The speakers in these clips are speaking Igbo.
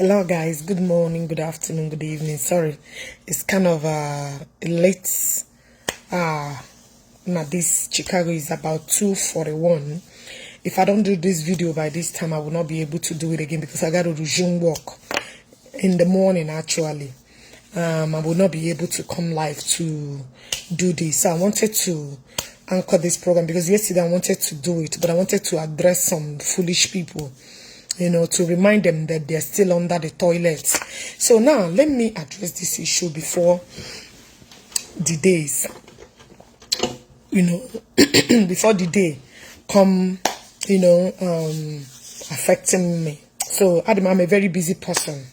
Hello guys, good morning, good afternoon, good evening. Sorry, it's kind of late. Now this Chicago is about 2:41. If I don't do this video by this time, I will not be able to do it again because I got to resume work in the morning actually. I will not be able to come live to do this. So I wanted to anchor this program because yesterday I wanted to do it, but I wanted to address some foolish people, to remind them that they're still under the toilet. So now let me address this issue before the days, before the day come, affecting me. So Adam, I'm a very busy person.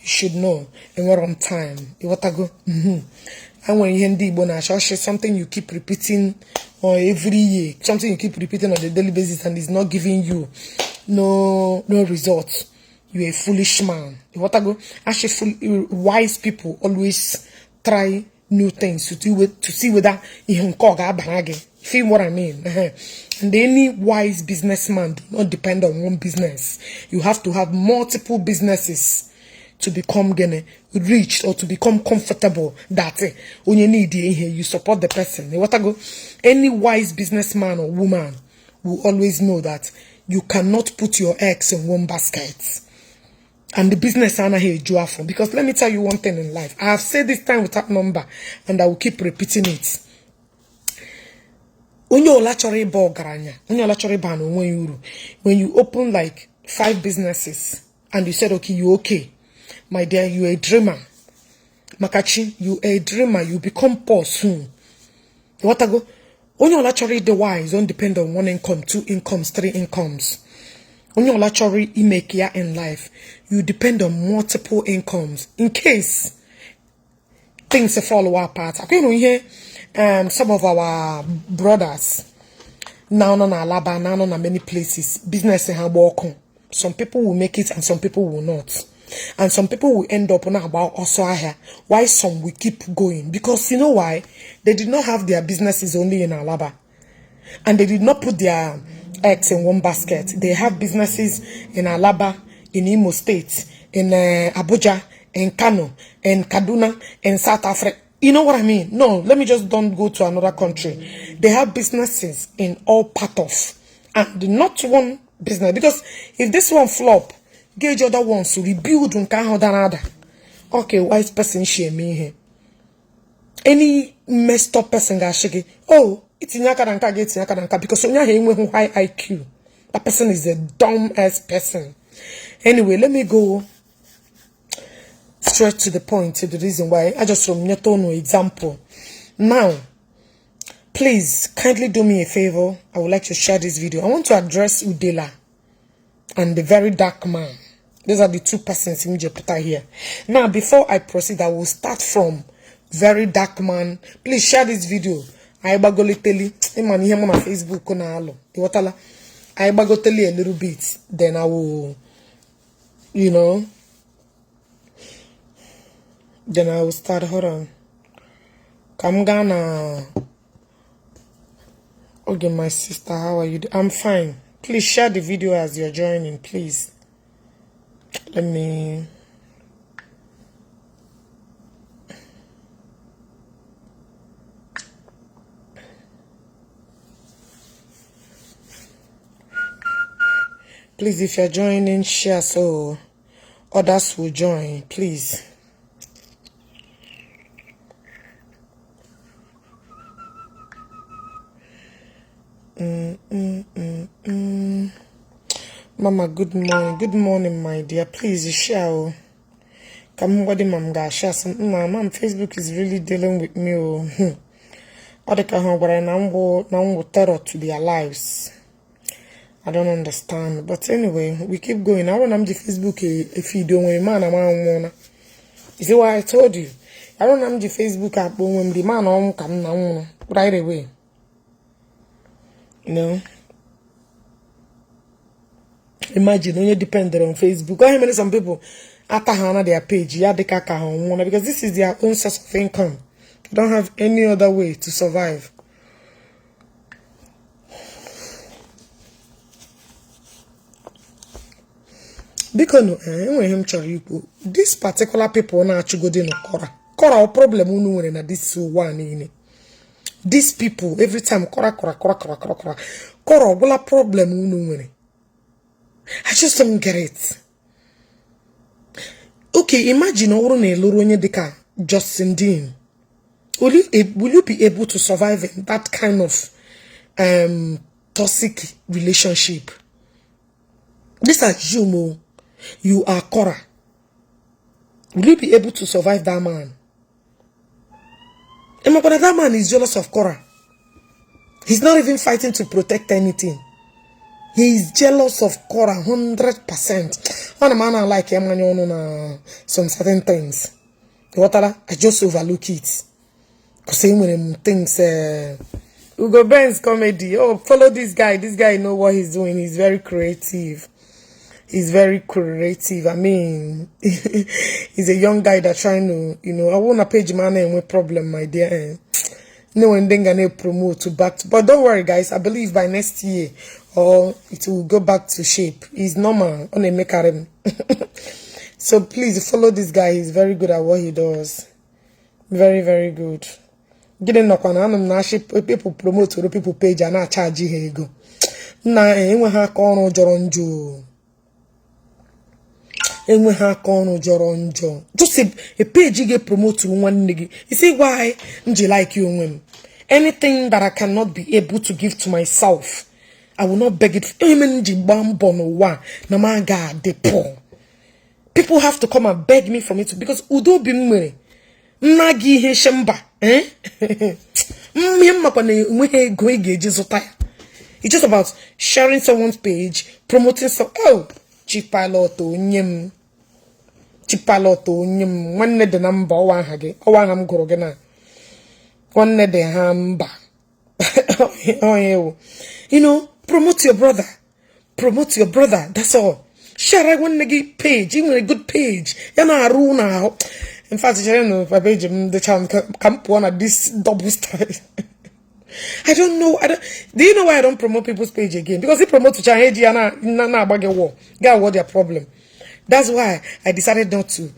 You should know. And we're on time. You want to go? And when you Ndi Igbo na something you keep repeating every year, something you keep repeating on a daily basis and it's not giving you no results, you're a foolish man. You want to go? Actually, wise people always try new things to see whether you feel what I mean. And any wise businessman do not depend on one business. You have to have multiple businesses to become rich or to become comfortable. That when you need you support the person. You want to go? Any wise businessman or woman will always know that you cannot put your eggs in one basket. And the business are here joyful. Because let me tell you one thing in life. I have said this time without number, and I will keep repeating it. When you open like 5 businesses and you said, okay, you okay. My dear, you're a dreamer. Makachi, you're a dreamer. You become poor soon. What I go? When you're actually the wise, don't depend on 1 income, 2 incomes, 3 incomes. When you're actually make here in life, you depend on multiple incomes in case things fall apart. I can hear some of our brothers now on Alaba, now on many places, business in Habokon. Some people will make it and some people will not. And some people will end up on about also here. Why some will keep going? Because you know why? They did not have their businesses only in Alaba. And they did not put their eggs in one basket. They have businesses in Alaba, in Imo State, in Abuja, in Kano, in Kaduna, in South Africa. You know what I mean? No, let me just don't go to another country. They have businesses in all part of. And not one business. Because if this one flop, gauge other ones to rebuild another. Okay, wise person share me here. Any messed up person got shake. Oh, it's Nyaka because when you high IQ, that person is a dumb ass person. Anyway, let me go straight to the point, to the reason why I just from no example. Now, please kindly do me a favor. I would like to share this video. I want to address Udele and the Verydarkman. These are the 2 persons in Jupiter here. Now, before I proceed, I will start from Verydarkman. Please share this video. I bagoliteli. Iman here on Facebook konalo. Iwatala. I bagoteli a little bit. Then I will, then I will start. Hold on. I'm gonna. Okay, my sister, how are you? I'm fine. Please share the video as you're joining, please. Let me. Please, if you're joining, share so others will join, please. Mama, good morning. Good morning, my dear. Please share. Come what the mom got share some. Mom, Facebook is really dealing with me. All the kind but now terror to their lives. I don't understand. But anyway, we keep going. I don't know the Facebook if you don't man wanna. You see why I told you? I don't know the Facebook app when the man come now right away. Imagine when you depend on Facebook. I mean, some people after their page, because this is their own source of income. They don't have any other way to survive. Because no, when him this particular people na achugodi no kora problem unu nwere na this one in. These people every time kora ogula problem unu nwere. I just don't get it. Okay, imagine uru na eluru onye dika Justin Dean. Will you be able to survive in that kind of toxic relationship? This is you, Mo. You are Cora. Will you be able to survive that man? And that man is jealous of Cora. He's not even fighting to protect anything. He is jealous of Cora 100%. On a man I like him on some certain things. I just overlook it. Because when him thinks Ugo Ben's comedy. Oh, follow this guy. This guy know what he's doing. He's very creative. He's very creative. I mean, he's a young guy that's trying to, I want a page man and with problem, my dear. No one then gonna promote to back to, but don't worry, guys. I believe by next year, or it will go back to shape. He's normal on a maker. So please follow this guy. He's very good at what he does. Very, very good. Getting up on people promote to the people page and I charge you go. Nah, anyone ha kono joronjo. Just a page you get promote to one nigga. You see why nje like you women? Anything that I cannot be able to give to myself, I will not beg it. People have to come and beg me from it because udo bimwe nagi he shemba it's just about sharing someone's page, promoting some Chipaloto nyem one the number one hage one ham gorogena one the hamba. Promote your brother, that's all. Share one negi page, even a good page. Yana runa. In fact, I don't know if I page the child come one at this double style. I don't know. Do you know why I don't promote people's page again? Because they promote to change get what their problem. That's why I decided not to,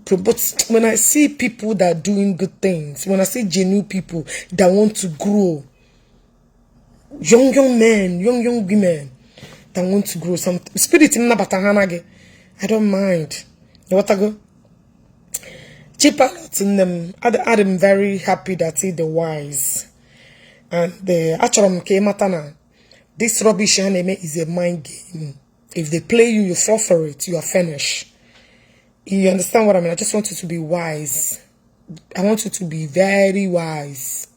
promote. When I see people that are doing good things, when I see genuine people that want to grow, young men, young women that want to grow, some spirit in Nabatahana, I don't mind. You want to go? Cheaper in them. I'm very happy that the wise. And the actual Matana, this rubbish anime is a mind game. If they play you, you fall for it, you are finished. You understand what I mean? I just want you to be wise. I want you to be very wise.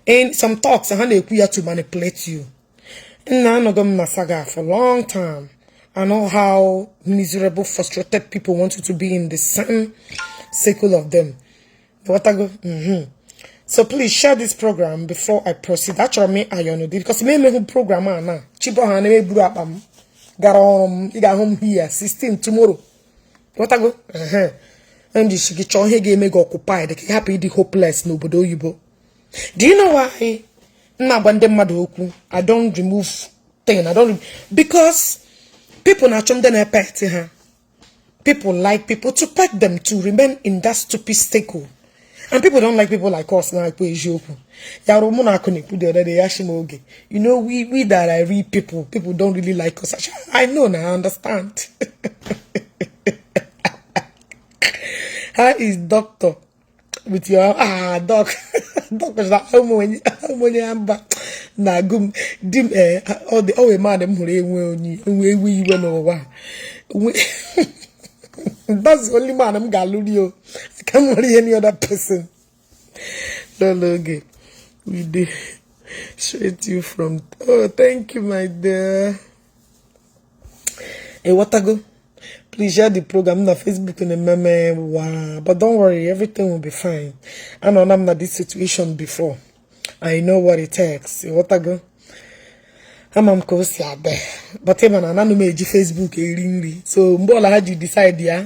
And some talks, I need to manipulate you. And I'm not going to saga for a long time. I know how miserable, frustrated people want you to be in the same circle of them. What I go? So please share this program before I proceed. Actually, me I know because me who program na chipo ha na eburu apam gara home I got home here 16 tomorrow. What I go? And this get he ga eme go occupied. They happy the hopeless nobodo oyibo. Do you know why? Na gbande mmadu okwu. I don't remove thing. I don't because people na chom na pet ha. People like people to pet them to remain in that stupid stakehold. And people don't like people like us now. You know, we that I read people don't really like us. I know now, I understand. How is doctor with your doc? Doctors are na gum dim all the man that's the only man I'm galudio. I can't marry any other person. Lologe. We did straight you from thank you, my dear. Hey, what I go? Please share the program on Facebook and the meme. Wow. But don't worry, everything will be fine. I know I'm not this situation before. I know what it takes. Hey, what I go? I'm close there. But even I know me Facebook ringly. So Mbola had you decide yeah.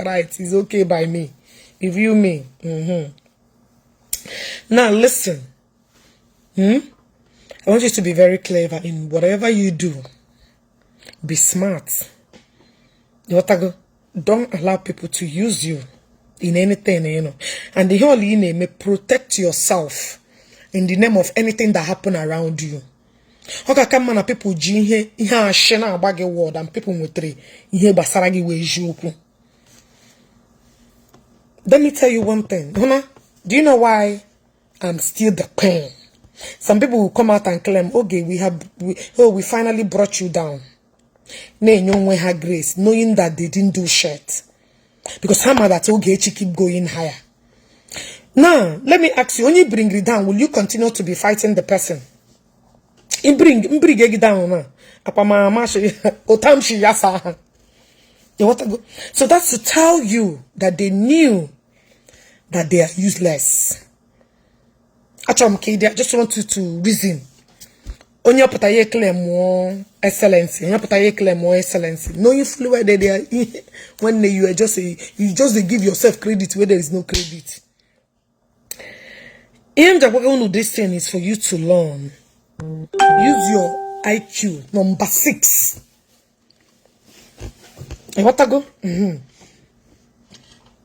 Right, it's okay by me. If you me. Now listen. I want you to be very clever in whatever you do. Be smart. Don't allow people to use you in anything, you know. And the whole may protect yourself in the name of anything that happen around you. Okay, come on, people here shena abage word and people with three here basaragi we. Let me tell you one thing. Do you know why I'm still the pain? Some people will come out and claim, okay, we finally brought you down. Nay, no way her grace, knowing that they didn't do shit. Because how that Ogechi keep going higher. Now, let me ask you, when you bring it down, will you continue to be fighting the person? Bring it down. So that's to tell you that they knew that they are useless. I just want you to reason. On your pataye claim more excellency. On your pataye claim more excellency. Knowing fully where they are when you are just give yourself credit where there is no credit. This thing is for you to learn. Use your IQ. Number 6. And what I go? In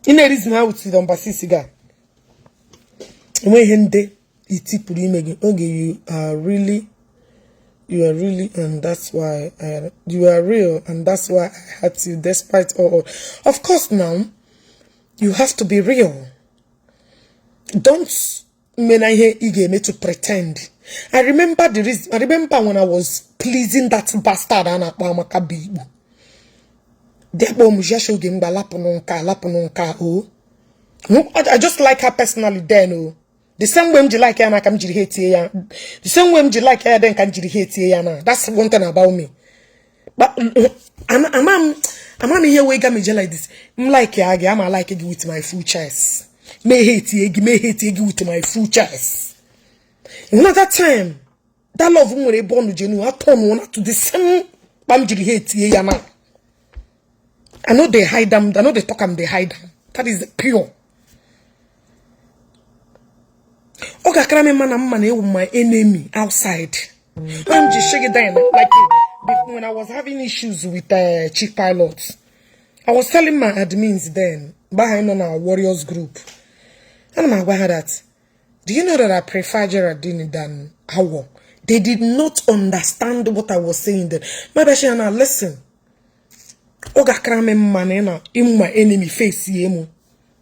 a reason how it's number 6 cigar. When Hende you are really, and that's why you are real, and that's why I had to, despite all. Of course, now you have to be real. Don't mean I hear Ige to pretend. I remember the reason. I remember when I was pleasing that bastard and I just like her personally then. Oh. The same way you like her, I can hate you. The same way you like her, then can hate you. That's one thing about me. But I'm here wake me like this. I'm like you, I'm like you with my full chest. May hate you with my full chest. And at that time, that love when they born with you, I turn one to the same hate you. I know they hide them, I know they talk them, they hide them. That is pure. Okay, I'm my enemy outside. I'm just shaking down. Like when I was having issues with chief pilots, I was telling my admins then, behind on our warriors group. And I'm aware that. Do you know that I prefer Geraldine than Awo? They did not understand what I was saying then. My Bashana, listen. Oga krame manena in my enemy face yemu.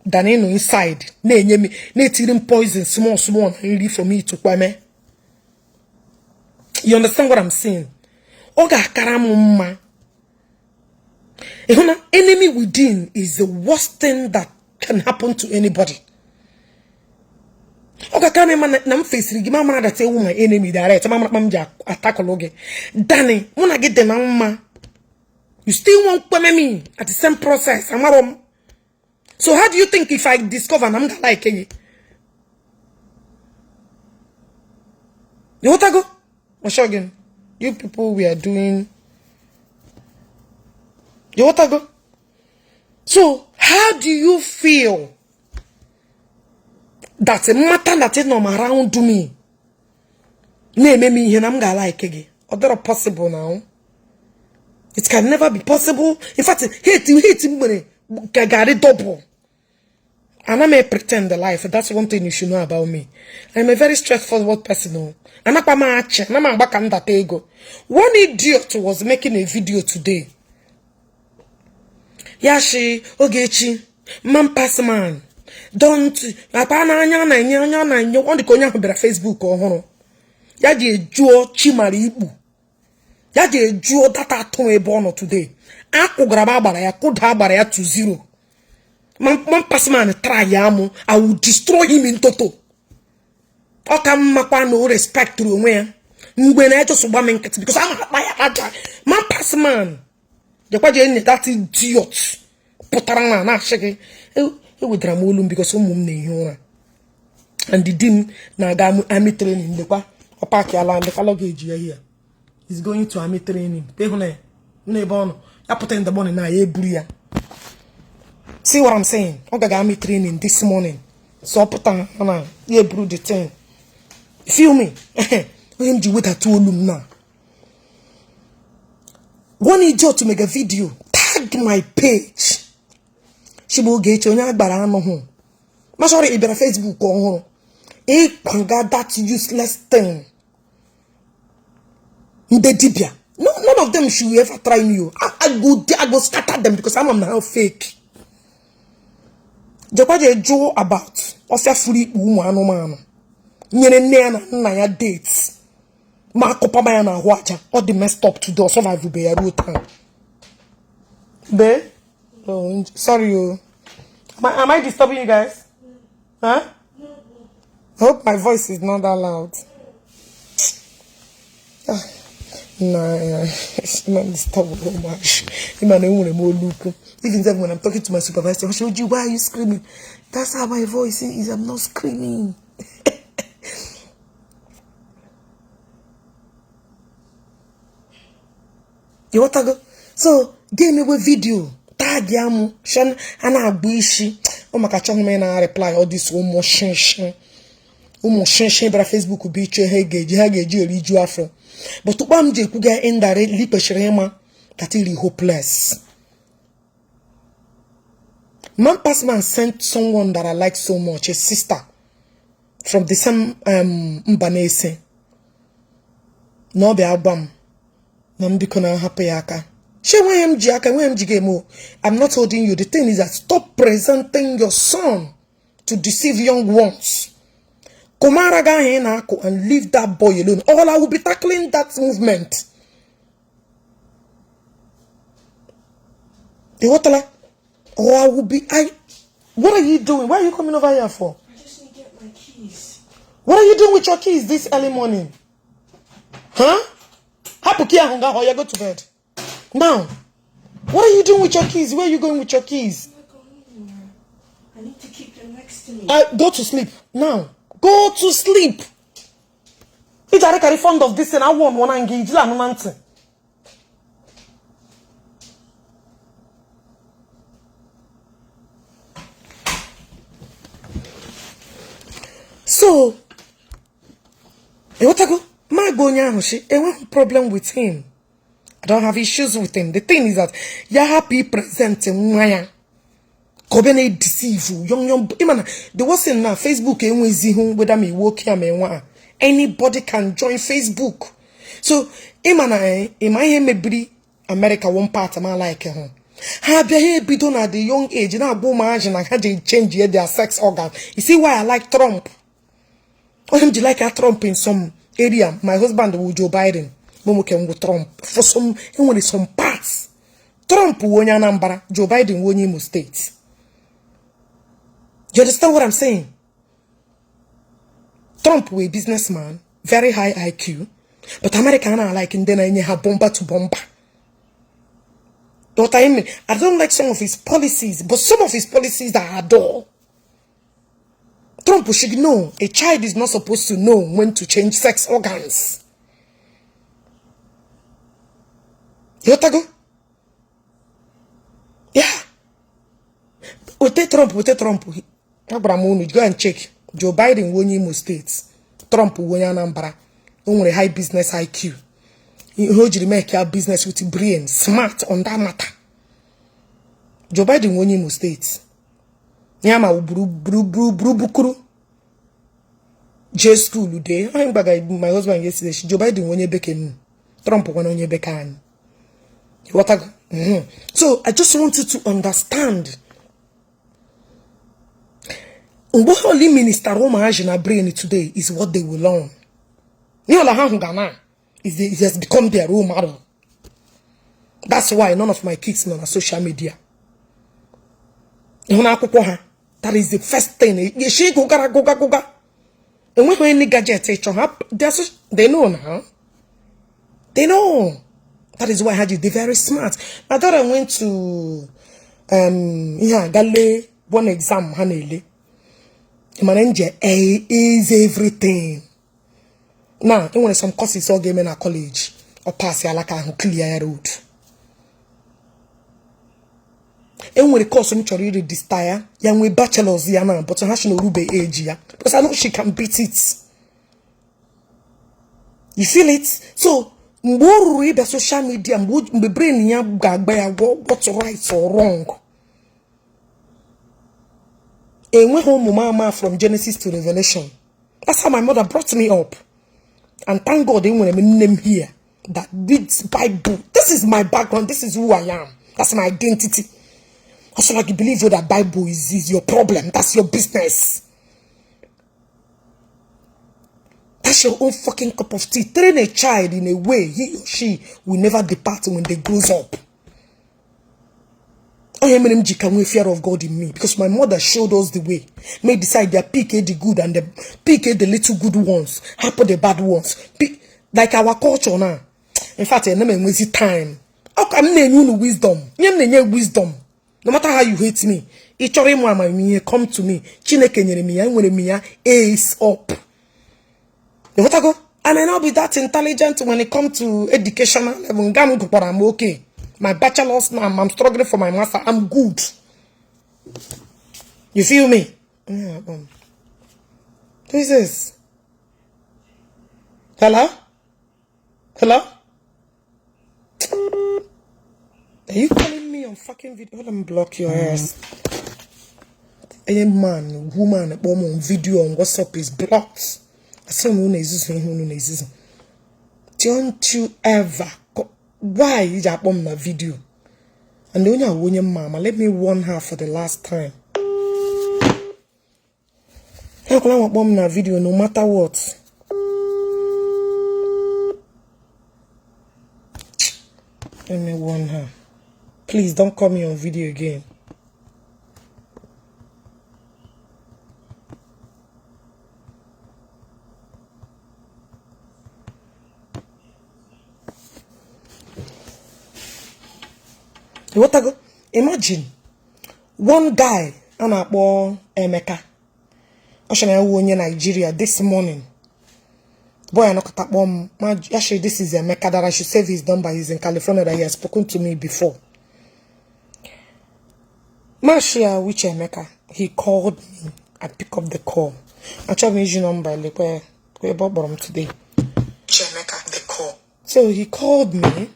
Than inside. Ne tiring poison small really for me to kwame. You understand what I'm saying? Oga karamumma. Enemy within is the worst thing that can happen to anybody. Oga karame man nam face rigi mama that say my enemy direct. Mama mamja attack loge. Danny, when get the mama. You still won't kwame me at the same process. So how do you think if I discover I'm gonna like it? You want to go? Again? You people we are doing. You want to go? So how do you feel that a matter that is not around me? Name me here I'm gonna like it. Or that possible now? It can never be possible. In fact, hate him when I double. And I may pretend the life. That's one thing you should know about me. I'm a very straightforward person. And one idiot was making a video today. Yashi, Ogechi, man pass man. Don't Facebook or Yaji Joe Chimaribu. Yaji Joe data tone bono today. Aku grababara ya could have barrier to 0. Man pass man try yamu, I will destroy him in total. Oka no respect to where when I just because I'm man pass man. The question that idiot. Potarana na shake. He would dramolum because some mum and the dim na army training the qua opaki alan the luggage here. He's going to army training. Pehone nebono. I put in the morning na ebria. See what I'm saying? Okay, got me training this morning. So I put on brew the thing. Feel me? When you with a 2 now. one idiot to make a video, tag my page. She will get you agbara no home. Ma sorry, it be Facebook or that useless thing. Ndedibia. No, none of them should ever try me. I go scatter them because I'm now fake. Jokwaje Joe about offer free woman man. Nyene na ya dates. Ma kopa ba na wacha. All the messed up to do survive be a road time. Babe? Oh, sorry you. Am I disturbing you guys? Huh? I hope my voice is not that loud. Nah, it's not disturbing much. Even when I'm talking to my supervisor, why are you screaming? That's how my voice is. I'm not screaming. You want to go? So, give me a video. Tag yamu. Shan, ana Ishi. Oh my God, I reply all this shin. Bra Facebook will be hege Iri Ji Afro. But to bamje kuga endare lipe shirema that is hopeless. Man past man sent someone that I like so much, a sister from the same Mbanese. No be album. Nambikona happy yaka. I'm not holding you. The thing is that stop presenting your son to deceive young ones. And leave that boy alone. Or I will be tackling that movement. Or I will be. What are you doing? Why are you coming over here for? I just need to get my keys. What are you doing with your keys this early morning? Huh? You go to bed. Now, what are you doing with your keys? Where are you going with your keys? I'm not going anywhere. I need to keep them next to me. Go to sleep. Now. Go to sleep. If I carry fond of this and I want one engage la. So, what I go? My gonya I want problem with him. I don't have issues with him. The thing is that you're happy presenting Maya. Kobene deceive young the was in now Facebook whether me work here anybody can join Facebook. So America one part of my like how be done at the young age now go margin and had change their sex organ. You see why I like Trump? Why do you like a Trump in some area? My husband will Joe Biden. With Trump for some parts. Trump won Anambra, Joe Biden won Imo State. You understand what I'm saying? Trump was a businessman, very high IQ, but Americans are like in the have bomber to bomber. What I mean, I don't like some of his policies, but some of his policies I adore. Trump should know a child is not supposed to know when to change sex organs. You go? Yeah. With Trump. Go and check. Joe Biden won Imo State. Trump won Anambra. Only high business IQ. You hold you make your business with brain, smart on that matter. Joe Biden won Imo State. Nyama bukuru. J school day. My husband yesterday. Joe Biden won Beken. Trump won on Bekan. So I just wanted to understand. What only minister Roma na brain today is what they will learn. It has become their role model. That's why none of my kids are on social media. That is the first thing. And when any gadget they know now. They know. That is why they're very smart. I thought I went to Gale one exam, Hanele. Manage is everything. Now, when some courses all game in a college or pass ya like a clear road. And when the course on read this tire, young with bachelor's yana, but has no rube age ya. Because I know she can beat it. You feel it? So Mbo the social media, mbe brain ya gagba ya what's right or wrong. And went home mama from Genesis to Revelation. That's how my mother brought me up. And thank God they want to name here that reads Bible. This is my background. This is who I am. That's my identity. Also, like you believe that Bible is your problem. That's your business. That's your own fucking cup of tea. Train a child in a way he or she will never depart when they grows up. I am an MG fear of God in me because my mother showed us the way. May decide they pick the good and the pick the little good ones, happen the bad ones. Pick, like our culture now. In fact, I never waste time. How come you wisdom? You wisdom. No matter how you hate me, each of them come to me. Chineke nyere mi ya, nwere mi ya, ace up. You want to go? I may not be that intelligent when it comes to educational level. But I'm okay. My bachelor's now, I'm struggling for my master. I'm good. You feel me? Yeah, who is this? Hello? Hello? Are you calling me on fucking video? Let me block your ass. Any man, woman, on video on WhatsApp is blocked. Don't you ever? Why is that on my video? And then you your mama. Let me warn her for the last time. How can I bomb my video no matter what? Let me warn her. Please don't call me on video again. What I go? Imagine one guy and a boy Emeka. I should know in Nigeria this morning. Boy, I know that bomb. Actually, this is Emeka that I should save his number. He's in California that he has spoken to me before. Mashia, which Emeka? He called me. I pick up the call. I try to use your number. Like where Bobble today. Emeka, the call. So he called me.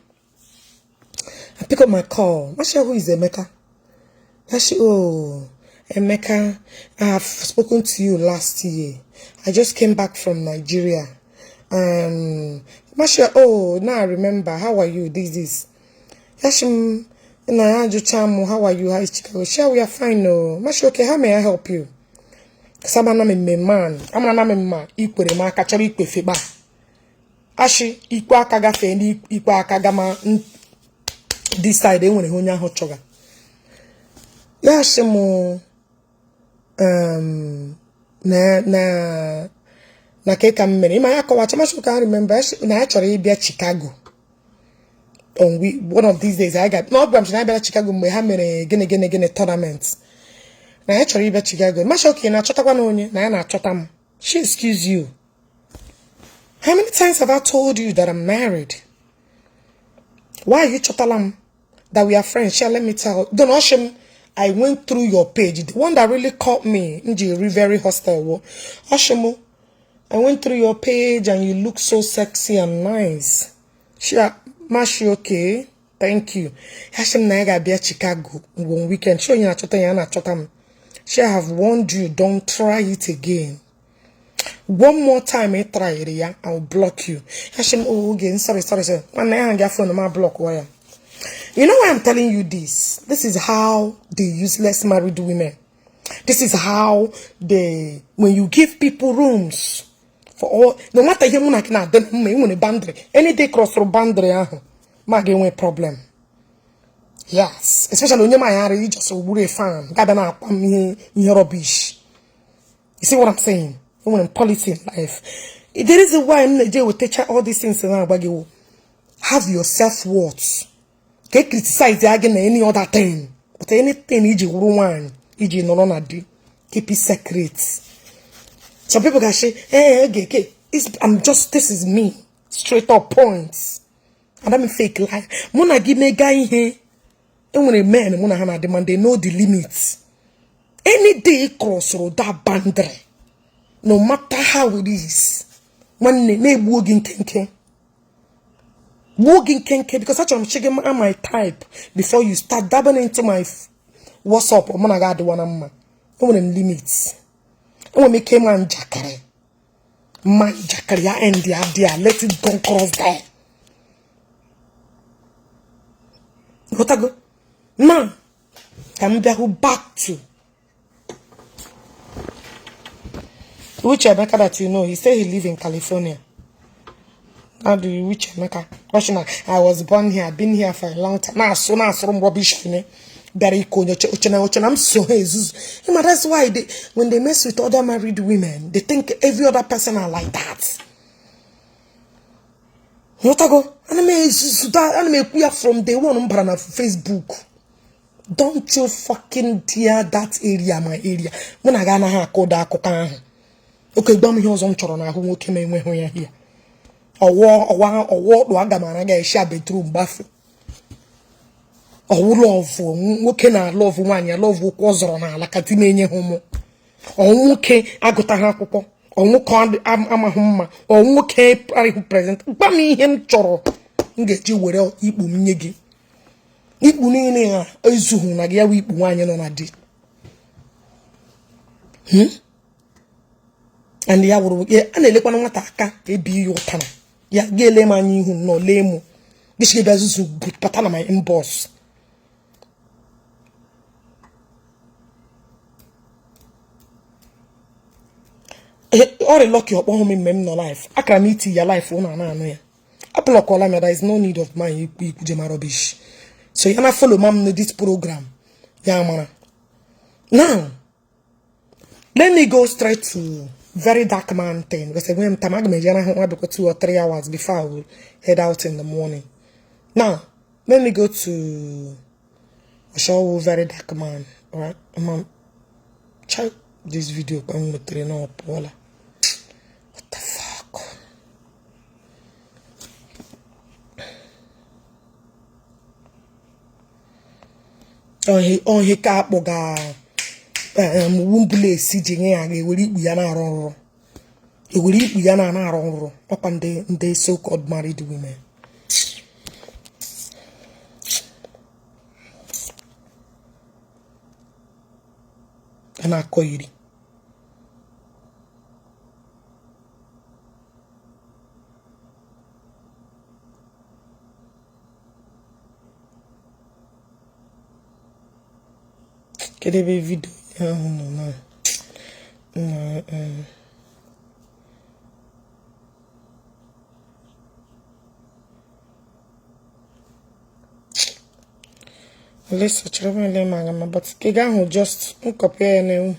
I pick up my call. Mashia, who is Emeka? Mashia, oh, Emeka, I have spoken to you last year. I just came back from Nigeria. Mashia, oh, now I remember. How are you? This. Yashim, how are you? How is Chicago? Sure, we are fine. No. Mashia, okay, how may I help you? Because I'm a man. I'm a man. Equal ma kachari equal feba. Ashi, equal kagafe, equal kagama. This side, they want to hold your hot sugar. Yashimo, na keka mmiri. Ima yako wacha masho can remember. Na actually be at Chicago. On one of these days, I got no problem. I be at Chicago. We have gene tournaments. Na actually be at Chicago. Masho okay na chota kwa nonye. Na chotam. She excuse you. How many times have I told you that I'm married? Why are you chotalam? That we are friends? Shall let me tell. Don't Oshim. I went through your page. The one that really caught me, Ndi very hostile. Oshimo, I went through your page and you look so sexy and nice. Sure, Mashi, okay. Thank you. Hashim Naga be at Chicago one weekend. Show you chotam. She have warned you, don't try it again. One more time, I try it, yeah, I'll block you. Hashim, oh, again, sorry. When I hang your phone, my block wire. You know why I'm telling you this? This is how the useless married women. This is how when you give people rooms for all, no matter how much na dem me boundary, any day cross through boundary, ma get one problem. Yes, especially when you just a fan. God na in rubbish. You see what I'm saying? When in politics in life, there is a why I will teach all these things about you. Have your self-worth. Okay, criticize the again any other thing. But anything Iji one, Iji no na do. Keep it secret. Some people can say, okay. This is me. Straight up points. And I'm a fake life. Mona give me guy here. And when a man, Mona Hana demand, they know the limits. Any day cross road that boundary. No matter how it is. When they may work in thinking. Walking kenke because such I'm checking my type before you start dabbing into my WhatsApp or man the one I'm on limits. I want make man jakare. Man jakare and the idea. Let it go cross there. What I go? Man, I'm back to which Emeka that you know, he said he live in California. How do you reach Emeka? I was born here, I've been here for a long time. Now, so now some rubbish, I'm so that's why when they mess with other married women, they think every other person are like that. What I go? Anime from day one on Facebook. Don't you fucking dare that area, my area. When I gonna have called that coca. Okay, don't hear some children who came in when here. Or walk, Wagamana get a shabby bedroom bathroom. Or love, working I love one, your love was on like a teenage homo. Or okay, I got a hapo. Or no card, I'm a home. Or okay, present. But me him choro. Get you without eat niggy. Eat bunina, a zoom like ya weep wine on a did. And the hour, yeah, and the lepon wataka, a be your tanner. Ya gele mani who no lemu. This gave us good patana my emboss. Or a lock your home in mem no life. I can eat your life one and another. Apple or column, there is no need of my rubbish. So you follow mom this program. Yeah, man. Now, let me go straight to Verydarkman thing. Because when I go 2 or 3 hours before I will head out in the morning. Now, let me go to show Verydarkman. Alright, mom. Check this video. I'm going to train up. What the fuck? On he cap boga wumbule sijinge age wuri biyana ronro. E wuri biyana na ronro. Up and they so-called married women. And I call you. Can there be video? No. Let's try to learn, but Kigan will just compare new.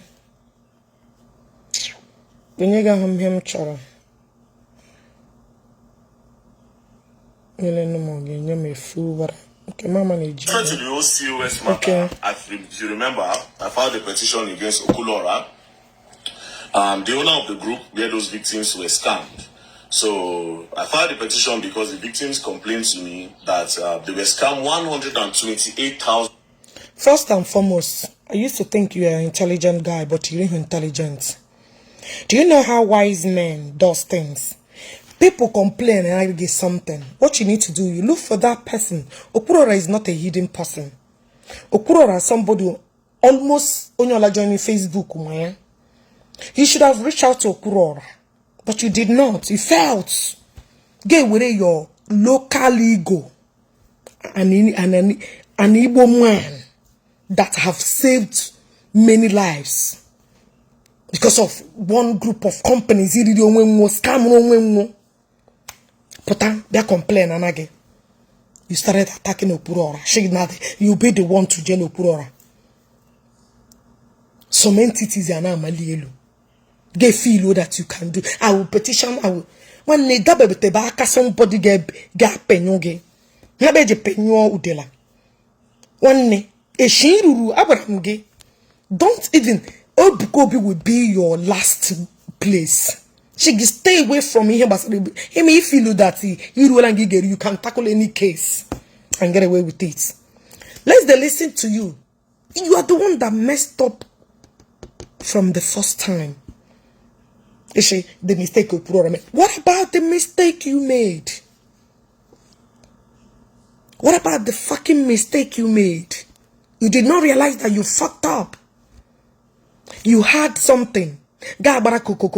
When you got him chara. You know more again. You may fool, but okay, Mama Ijele. To the whole COS matter, Okay. if you remember, I filed a petition against Okwuluora. The owner of the group where those victims were scammed. So I filed a petition because the victims complained to me that they were scammed 128,000. First and foremost, I used to think you are an intelligent guy, but you're intelligent. Do you know how wise men does things? People complain and I get something. What you need to do, you look for that person. Okwuluora is not a hidden person. Okwuluora is somebody almost on your joining Facebook. You should have reached out to Okwuluora, but you did not. You felt. Get away your local ego. An Igbo man that have saved many lives because of one group of companies. But they complain and again. You started attacking Okwuluora. You be the one to jail Okwuluora. Some entities are now Malielu. Get feel that you can do. I will petition. I will. When they double the back, somebody get penyoge. Nabeje penyo Udele. One Eshinuru Abrahamge. Don't even Obukobi will be your last place. She stay away from him, but he may feel that you can tackle any case and get away with it. Let's listen to you. You are the one that messed up from the first time. Ishi, the mistake Okwuluora made. What about the mistake you made? What about the fucking mistake you made? You did not realize that you fucked up. You had something. Gabara koko.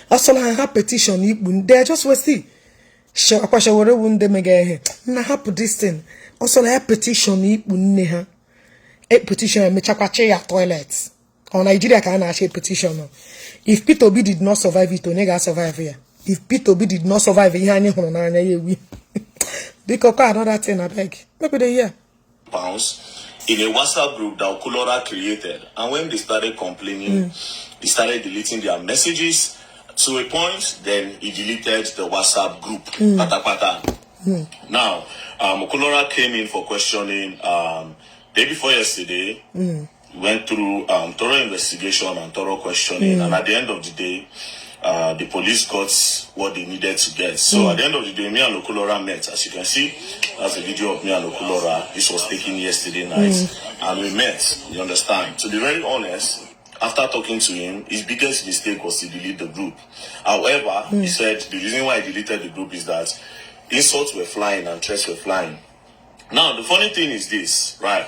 Also, I have petition. They just will see. Na have this thing. Also, I have petition. A petition. Me chakwache ya toilets. Or Nigeria can actually petition. If Peter B did not survive it, Onega survive here. If Peter B did not survive here, because another thing I beg. Maybe they hear. Pounds in a WhatsApp group that Okwuluora created, and when they started complaining, they started deleting their messages. To a point, then he deleted the WhatsApp group. Now, Okwuluora came in for questioning day before yesterday. Went through thorough investigation and thorough questioning, and at the end of the day, the police got what they needed to get. So at the end of the day, me and Okwuluora met. As you can see, that's a video of me and Okwuluora. This was taken yesterday night, and we met. You understand? To be very honest, after talking to him, his biggest mistake was to delete the group. However, he said the reason why he deleted the group is that insults were flying and threats were flying. Now, the funny thing is this, right?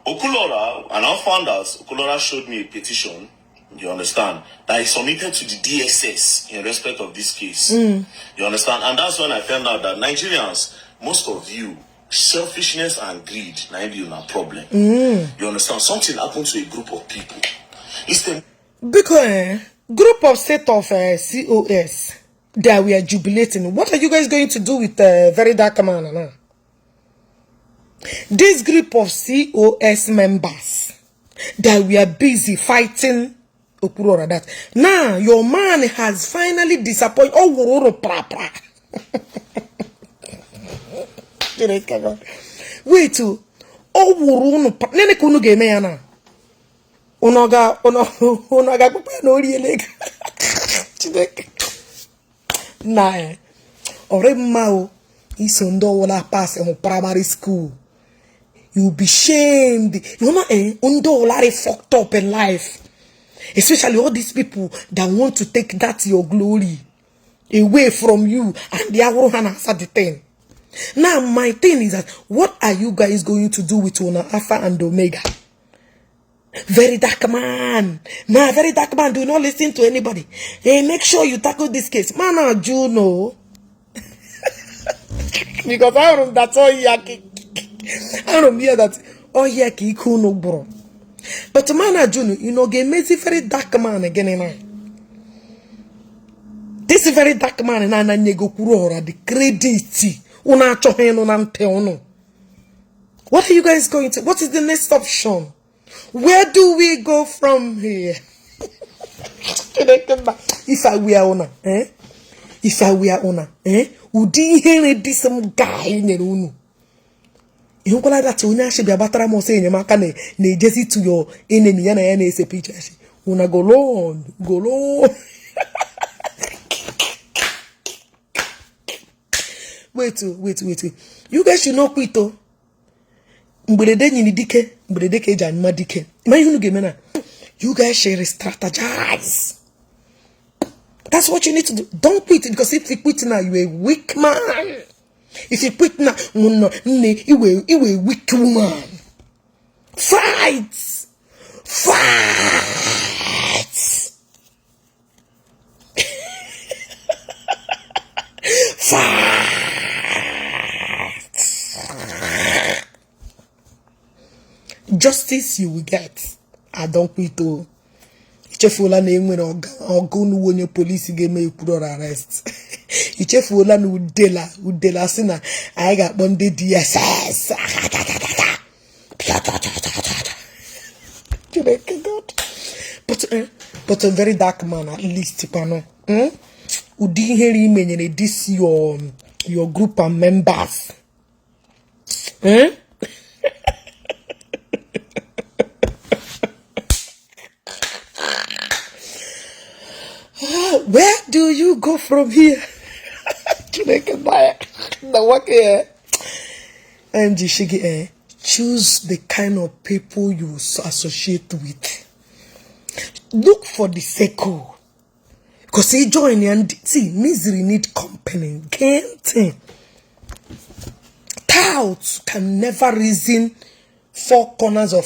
Okwuluora, and I found out, Okwuluora showed me a petition, you understand, that he submitted to the DSS in respect of this case. You understand? And that's when I found out that Nigerians, most of you, selfishness and greed, now be a problem. You understand? Something happened to a group of people. Because group of set of COS that we are jubilating. What are you guys going to do with Verydarkman now? This group of COS members that we are busy fighting Okwuluora that now your man has finally disappointed. Oh, wait to nene kunu game yana. Unoga no really. Nah, ore mao isondo wala pass in primary school. You'll be shamed. You know, undo a fucked up in life. Especially all these people that want to take that your glory away from you, and they are answer the thing. Now, my thing is that what are you guys going to do with Una Alpha and Omega? Verydarkman. Nah, Verydarkman, do not listen to anybody. Hey, make sure you tackle this case. Man, Juno. Because I don't, that's all yaki. I don't hear that. Oh, yaki, no bro. But man, Juno, you know, game is a very dark man again. This is very dark man, and I nego kurora the credit. Una chohen on. What are you guys going to? What is the next option? Where do we go from here? If I were owner, If I were owner, would you hear this some guy in the room? You go like that to una should be about to say in makane ne jesi to your enemy and a picture. Una go long. Wait. You guys should know quit. You guys should strategize. That's what you need to do. Don't quit, because if you quit now, you're a weak man. If you quit now, you're a weak woman. Fight. Justice you will get. I don't quit to. Ichefola na enwere ogun wonye police ga me put arrest. Ichefola na udela sina I ga bonde DSS. But a very dark man at least pano. Udi heri imenyere this your group of members. Where do you go from here? MG Shigi, choose the kind of people you associate with. Look for the circle. Because he join and see, misery need company. Touts can never reason four corners of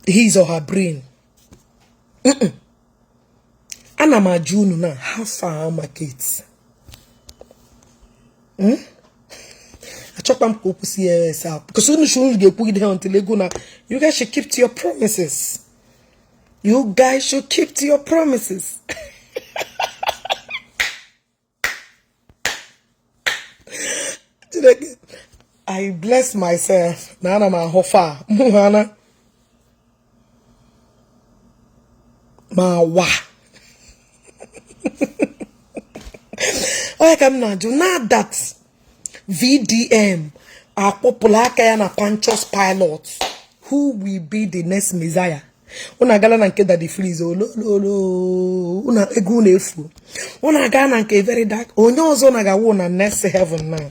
his or her brain. Anna Majunu now, how far markets? I chop them yes out because you shouldn't get put there until they go now. You guys should keep to your promises. You guys should keep to your promises. I bless myself. Nana ma hofa. Muhana. Ma wa. Oh, come now. Do not that VDM are popular and conscious pilots who will be the next Messiah. Una gala nanke that the freeze oh lo una egu nefu. Una gala nanke very dark. Onyo zo na gawo na next heaven now.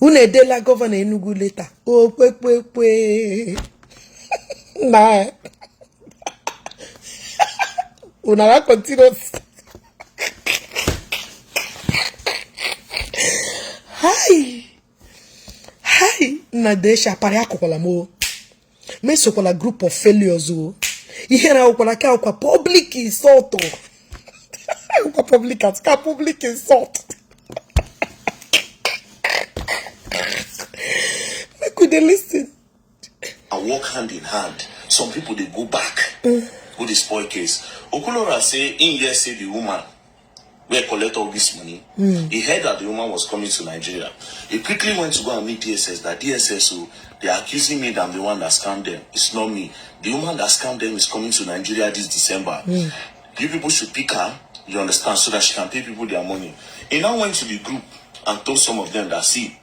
Una de la governor Enugu later. Oh kwe. Nah. Una la continues. Hi. Nadesha pare akokola mo. Me sokola group of failures o. Ihera okola ka okwa public insult o. Okwa public insult. Make we dey listen. I walk hand in hand. Some people they go back. Go the spoil case. Okwuluora say in here say the woman where collect all this money. He heard that the woman was coming to Nigeria. He quickly went to go and meet DSS. That DSS, they are accusing me that I'm the one that scammed them. It's not me. The woman that scammed them is coming to Nigeria this December. You people should pick her, you understand, so that she can pay people their money. He now went to the group and told some of them that, see,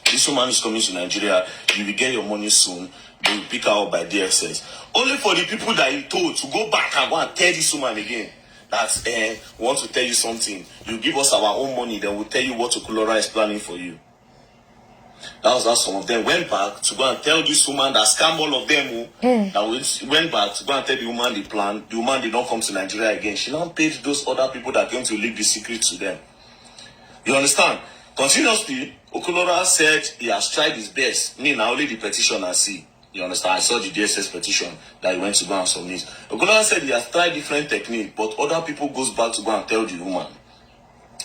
this woman is coming to Nigeria. You will get your money soon. They will pick her up by DSS. Only for the people that he told to go back and go and tell this woman again. That we want to tell you something. You give us our own money, then we'll tell you what Okwuluora is planning for you. That was how some of them went back to go and tell this woman that scammed all of them. That went back to go and tell the woman the plan. The woman did not come to Nigeria again. She now paid those other people that came to leak the secret to them. You understand? Continuously, Okwuluora said he has tried his best. Me now only the petition I see. You understand? I saw the DSS petition that he went to go and submit. Okwuluora said he has tried different techniques, but other people goes back to go and tell the woman.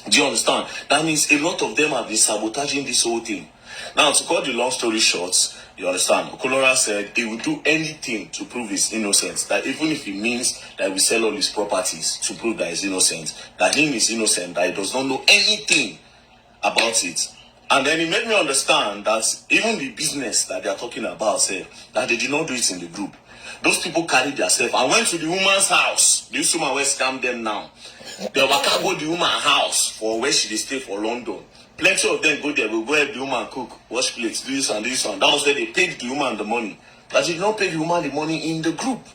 Do you understand? That means a lot of them have been sabotaging this whole thing. Now, to cut the long story short, you understand? Okwuluora said he would do anything to prove his innocence. That even if it means that we sell all his properties to prove that he's innocent, that him is innocent, that he does not know anything about it. And then he made me understand that even the business that they are talking about, that they did not do it in the group. Those people carried themselves and went to the woman's house. This woman will scam them now. They will go to the woman's house for where she stay for London. Plenty of them go there, will go help the woman cook, wash plates, do this and this one. That was where they paid the woman the money. But they did not pay the woman the money in the group.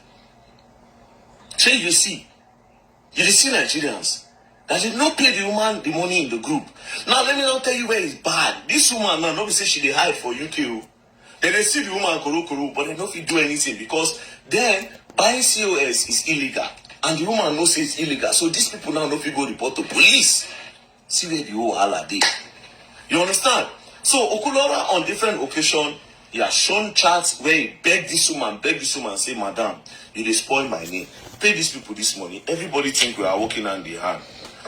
So you see Nigerians. That did not pay the woman the money in the group. Now let me not tell you where it's bad. This woman now, nobody say she dey hide for UK. Then they see the woman kuru, but they don't do anything because then buying COS is illegal. And the woman knows it's illegal. So these people now don't go report to police. See where the whole hala dey. You understand? So Okwuluora on different occasions, he has shown charts where he begged this woman, say, Madam, you dey spoil my name. Pay these people this money. Everybody think we are working hand in hand.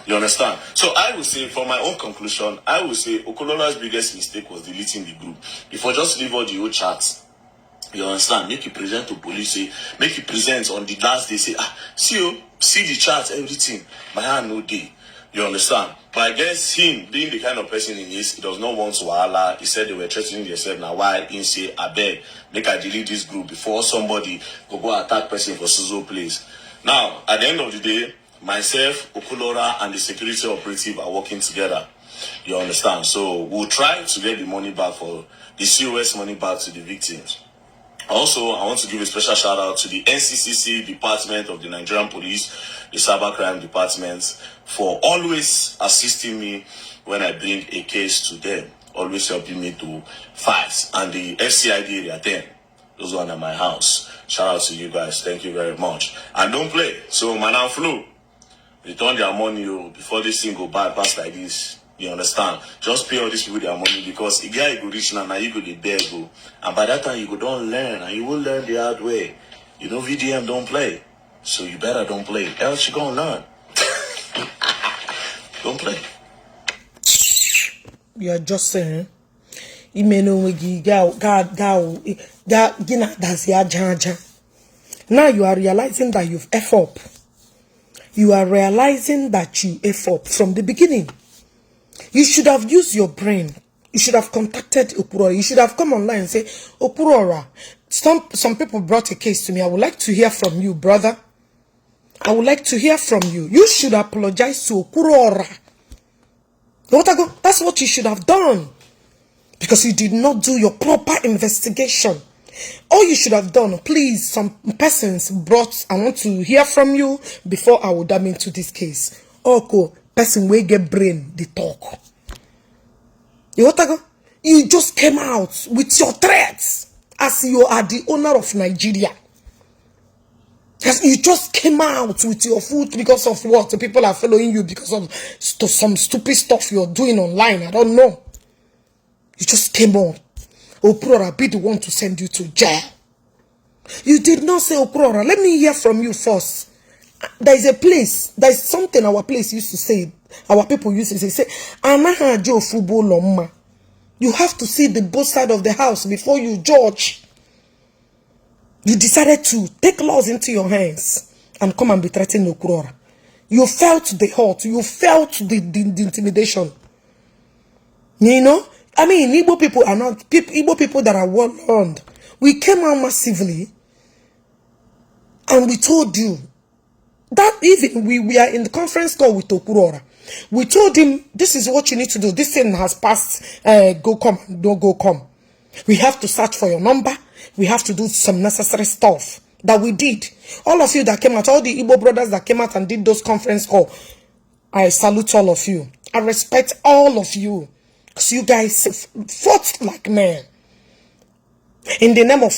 You understand? So I will say, for my own conclusion, I will say Okwuluora's biggest mistake was deleting the group. Before just leave all the old chats. You understand? Make it present to police, say, make it present on the last day, say, see the chats, everything. My hand no day. You understand? But I guess him, being the kind of person he is, he does not want to wahala. He said they were threatening themselves. Now why he say, I beg, make I delete this group before somebody go attack person for Suzo place. Now, at the end of the day, myself, Okwuluora, and the security operative are working together. You understand? So we'll try to get the money back for the COS money back to the victims. Also, I want to give a special shout out to the NCCC department of the Nigerian Police, the Cybercrime Department, for always assisting me when I bring a case to them. always helping me to fight. And the SCID area 10, those one at my house. Shout out to you guys. Thank you very much. And don't play. So, man, flu. Return their money before this thing go bypass like this. You understand? Just pay all these people their money because a guy go reach now you go the bear go. And by that time you go don't learn and you will learn the hard way. You know VDM don't play. So you better don't play. Else you gonna learn. Don't play. You are just saying. Now you are realizing that you've F up. You are realizing that you F up from the beginning. You should have used your brain. You should have contacted Okwuluora. You should have come online and say, Okwuluora, some people brought a case to me. I would like to hear from you, brother. I would like to hear from you. You should apologize to Okwuluora. That's what you should have done. Because you did not do your proper investigation. All you should have done, please, some persons brought, I want to hear from you before I will dive into this case. Okay, person will get brain, they talk. You just came out with your threats as you are the owner of Nigeria. As you just came out with your food because of what? The people are following you because of some stupid stuff you're doing online. I don't know. You just came on. Okwuluora be the one to send you to jail. You did not say, Okwuluora, let me hear from you first. There is a place, there is something our place used to say, our people used to say, you have to see the both side of the house before you judge. You decided to take laws into your hands and come and be threatening Okwuluora. You felt the hurt, you felt the intimidation. You know? I mean, Igbo people are not Igbo people that are well learned. We came out massively and we told you that even we are in the conference call with Okwuluora. We told him this is what you need to do. This thing has passed. Go come, don't go come. We have to search for your number. We have to do some necessary stuff that we did. All of you that came out, all the Igbo brothers that came out and did those conference call, I salute all of you. I respect all of you. Because you guys fought like men. In the name of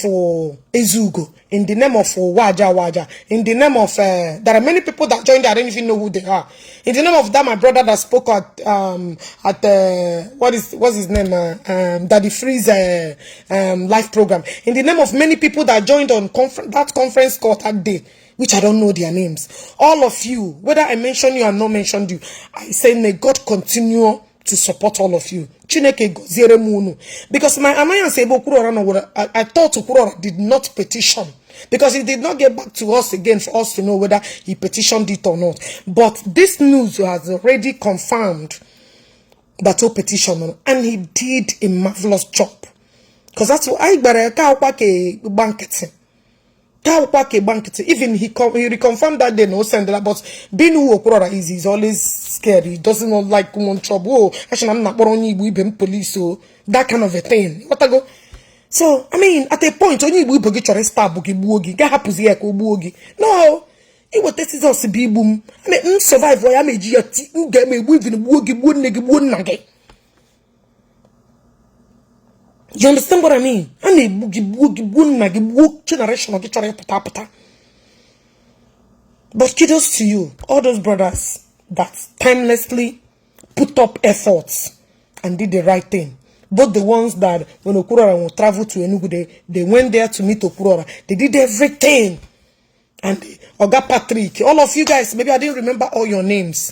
Ezugo, in the name of Waja, in the name of, there are many people that joined, I don't even know who they are. In the name of that, my brother that spoke at what's his name, Daddy Free's live program. In the name of many people that joined on that conference call that day, which I don't know their names. All of you, whether I mention you or not mentioned you, I say may God continue to support all of you. Chineke goziere munu. Because my annoyance about Okwuluora, I thought Okwuluora did not petition. Because he did not get back to us again for us to know whether he petitioned it or not. But this news has already confirmed that he petitioned, and he did a marvelous job. Because that's what I banketing. Even he reconfirmed that they no send that, but being who Okwuluora is, he's always scared. He doesn't like want trouble. Actually, I'm not even police, so that kind of a thing. What I go? So I mean, at a point, only we get your star boogie boogie. Get happy here, boogie. No, it was this is also be boom. I mean, survive. Why am I get me weaving boogie nugget. You understand what I mean? And a boogie generation of the. But kudos to you, all those brothers that timelessly put up efforts and did the right thing. Both the ones that when Okwuluora will travel to Enugu, they went there to meet Okwuluora. They did everything. And Oga Patrick, all of you guys, maybe I didn't remember all your names,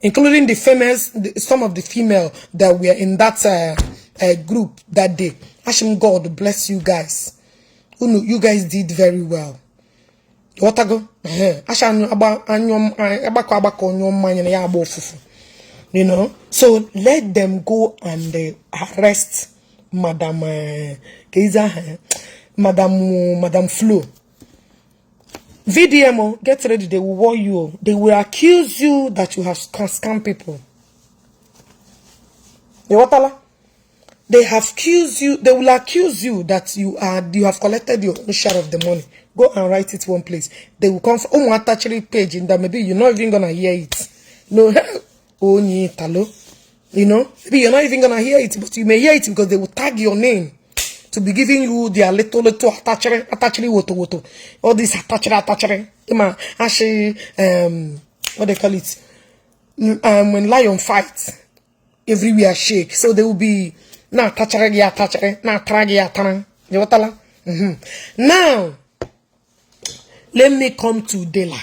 including the females, some of the female that were in that group that day. Hashem, God bless you guys. You guys did very well. What I go? You know, so let them go and arrest Madam Madam Flo. VDMO, get ready. They will warn you. They will accuse you that you have scammed people. They have accused you. They will accuse you that you have collected your own share of the money. Go and write it one place. They will come from actually page in that maybe you're not even gonna hear it. No, talo. You know, maybe you're not even gonna hear it, but you may hear it because they will tag your name to be giving you their little attachment, woto. All this attachment. Actually, what they call it? When lion fights, everywhere shake. So they will be now attachment, now tragi. Now, let me come to Udele.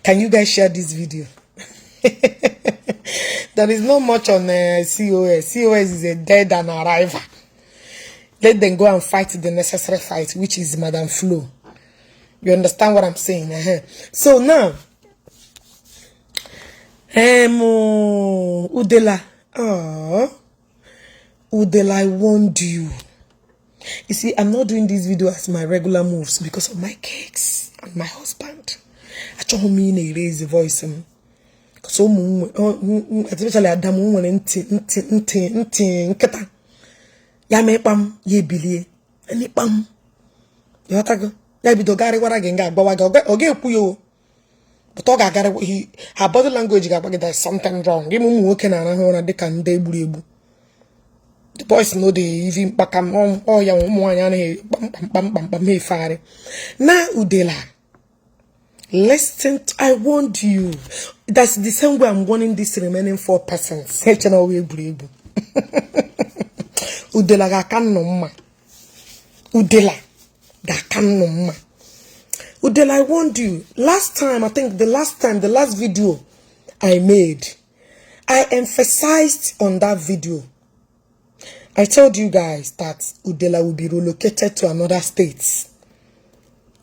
Can you guys share this video? There is not much on COS. COS is a dead and arrival. Let them go and fight the necessary fight, which is Madam Flo. You understand what I'm saying? So now, Udele. Oh, Udele, I warned you. You see, I'm not doing this video as my regular moves because of my cakes and my husband. I told me to raise the voice. So, especially Adam, nketa. Ya me pam, ye bilie, any pam. You want to go? Ya be dogari what again? Oge puyo. But her body language there's something wrong. Give me working on they can de burebu. The boys know they even back on oh ya bam fare. Now Udele. Listen, I warned you. That's the same way I'm warning these remaining 4 persons. Udele ga kan no ma. Udele ga kan no ma. Udele, I warned you. Last time, I think the last video I made, I emphasized on that video. I told you guys that Udele will be relocated to another state.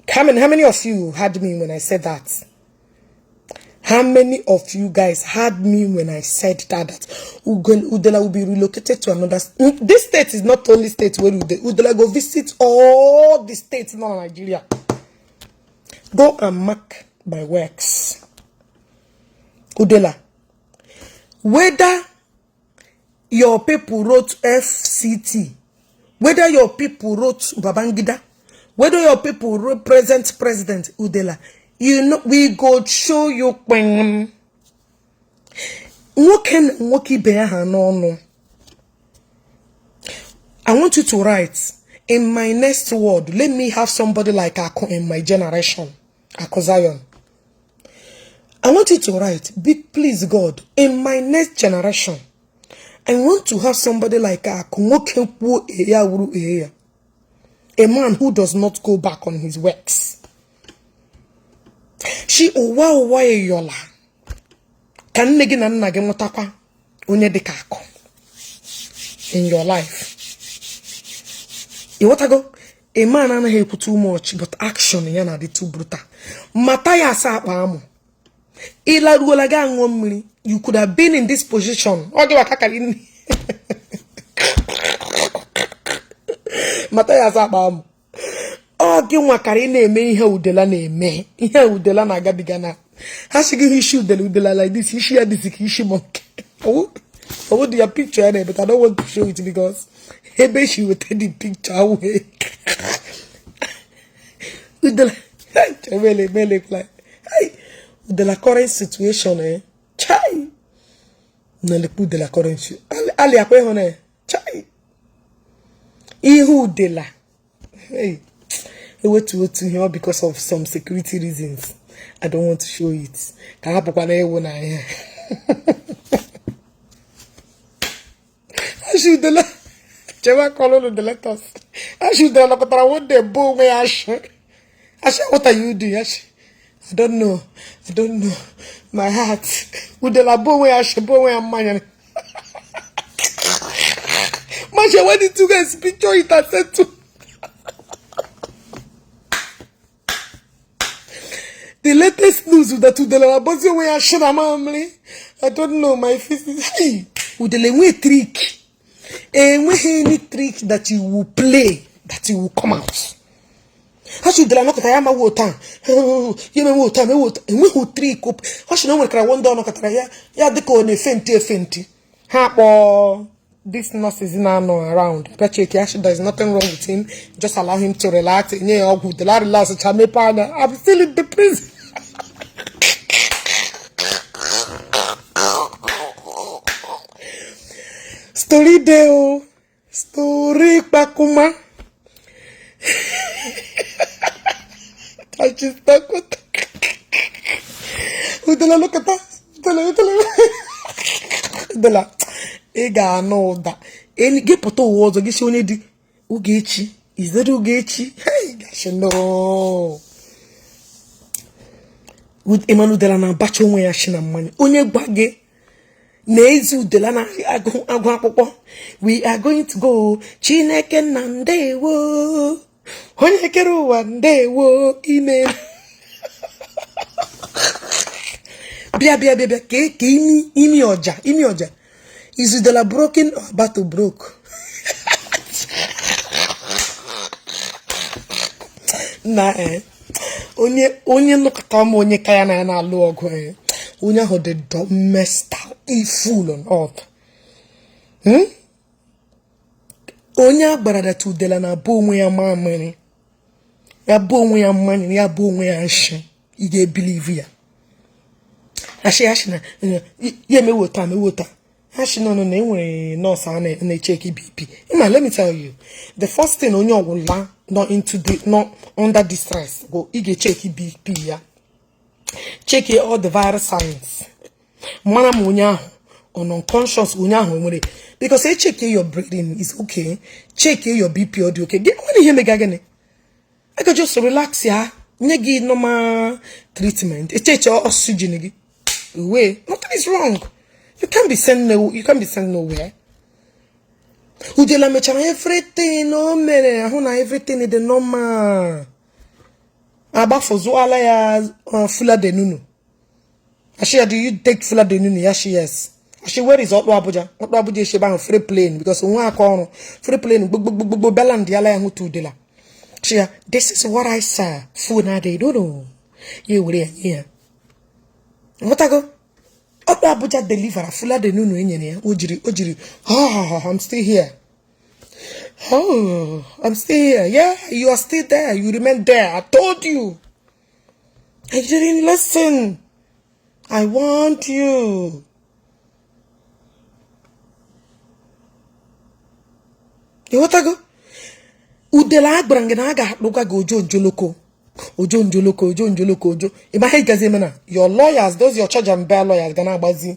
How many of you heard me when I said that? How many of you guys heard me when I said that Udele will be relocated to another state? This state is not only state where Udele go visit all the states in Nigeria. Go and mark my works. Udele, whether your people wrote FCT, whether your people wrote Babangida, whether your people wrote present president Udele, you know, we go show you when I want you to write in my next word. Let me have somebody like Ako in my generation, Ako Zion. I want you to write, big please God, in my next generation, I want to have somebody like Ako, a man who does not go back on his works. She owa yola. Can negin and nage motapa onye dika Ako in your life. You want to go? A man anaghị ekwu too much, but action yana dị too brutal. Mata ya asa akpa amụ. Ila ruola ga aṅụọ mmiri. You could have been in this position. Oge wakakali nni. Mata ya asa akpa amụ. Oge nwakari na-eme ihe Udele na-eme. Ihe Udele na-agabiga na. Ha shigi Ishi Udele like this. Ishi ya this Ishi monkey. I would do a picture in it, but I don't want to show it because maybe she will take the picture away. Udele, like, hey, with the current situation, chai. No, le put de la current situation. Ali akwe hone, chai. Ihu Udele, hey, I went to here because of some security reasons. I don't want to show it. Can happen when I want to. Udele, Jeva call the letters. Udele, look at what they boom me. Ash, what are you doing? Ash, I don't know. My heart. Udele boom me. Ash, boom me. I'm man. Masha, when did you guys picture it? I said to the latest news that Udele boss you way Ash, I don't know. My face is hey. Udele we trick. And when any trick that you will play, that you will come out. How should I not get a water? You know what time? And we will trick up. How should I not cry one down? Yeah, they call a fenty. How this nurse is now around. There's nothing wrong with him. Just allow him to relax. Yeah, the relax. I'm still in the prison. Story deo. Story pakuma. I just stuck with Udele, look at that. Udele. Ega know that. Any get poto words or get you only di Ogechi. Is that Ogechi? Hey, gosh, no. With Emmanuel Udele na bacho nwe ya shina money. Onye gbage. Nezi Udele na agwa akpokpo. We are going to go Chineke na ndewo. Onye kere ụwa ndewo ime. Bia ke imi oja. Is Udele broken or about to broke? Na onye nlụkọta m onye ka ya na ya na-alụ ọgụ onye ahụ dị domestic fool on earth. Onye agbara dat Udele na abụ onwe ya mamịrị ya bụ onwe ya mmanya ya bụ onwe ya nshi ị ga-ebelieve ya ashi na ya mewota ashi no enwere nurse a na-check BP. Let me tell you, the first thing onye ọgwụla not under distress go ị ga-check BP ya, check all the viral signs, mara m onye ahụ on unconscious onye ahụ nwere, because I check your breathing is okay, check your BP or okay. When you hear me I can just relax ya, nye normal treatment. It take your oxygen away. Nothing is wrong. You can't be sent nowhere. Udele mechara everything no mere ahụ na everything is the normal. Agbafozuala ya fula de nunu. Ashi, do you take fula de nunu? Yes. Ashi, where is Otto Abuja? Otto Abuja is about free plane because nwa akọ free plane gbogbo beland ya la ya hụ to Udele. This is what I saw. Food na they don't know. You will hear. What I go? Otto Abuja deliver a fuller de nunu enye ojiri. Oh, I'm still here. Oh, I'm still here. Yeah, you are still there. You remain there. I told you. I didn't listen. I want you. You what I go? Udele agbara na aga loka go ojo njoloko. Your lawyers, those your charge and bear lawyers, gonna agbazi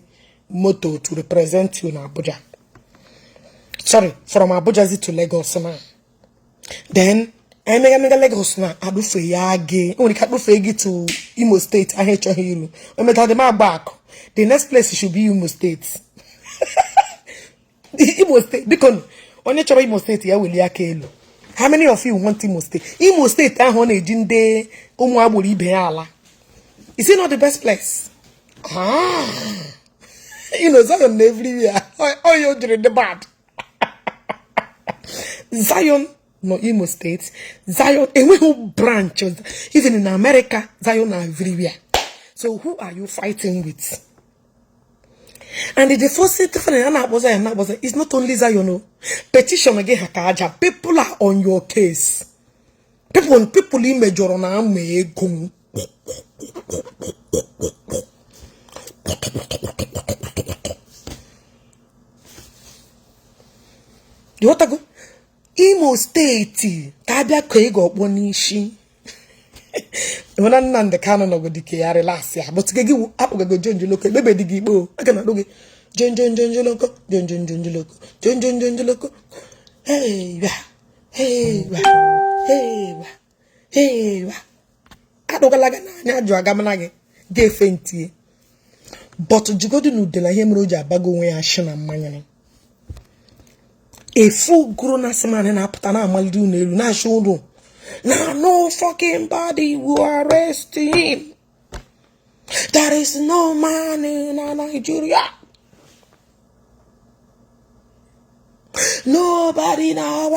moto to represent you in Abuja. Sorry, from Abuja to Lagos now. Then I mega Lagos now. I do for yage. Only can do for to Imo State. I hate your hero. When I tell them back, the next place should be Imo State. Imo State because only choba Imo State ya will yakelo. How many of you want Imo State? Imo State jinde ụmụ ibe ya ala. Is it not the best place? You know, Zion everywhere. Oh, you're doing the bad. Zion, no Imo State. Zion, a branches. Even in America, Zion are everywhere. So who are you fighting with? And the first thing it's not only Zion, no. Petition again hakaja. People are on your case. People image on me go. You want to go? Imo State. Kabia kwego Ishi. When I'm not the canon of the decay, last year, but to get you up go John Loco, baby the Igbo. I cannot look John Loco, John Loco. Hey, I don't like a dragamanage, gay fainty. But you go to Udele him roja bago way and shana manyan. A full grown ass man and aptana maldu na show. Now, no fucking body will arrest him. There is no man in Nigeria. Nobody now.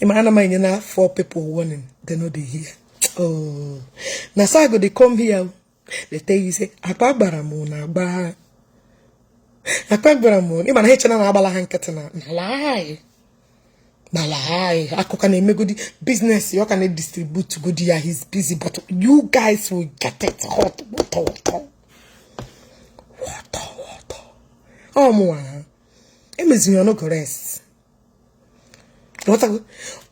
Imagine 4 people warning. They know they hear. Oh, now so they come here. They tell you say, "Akbabaramuna ba." Akbabaramuna. Imana hechana na abala hankati na lie. Malai, Ako can make good business, you can distribute to good, yeah, he's busy, but you guys will get it hot water. Oh, moi. You're not rest.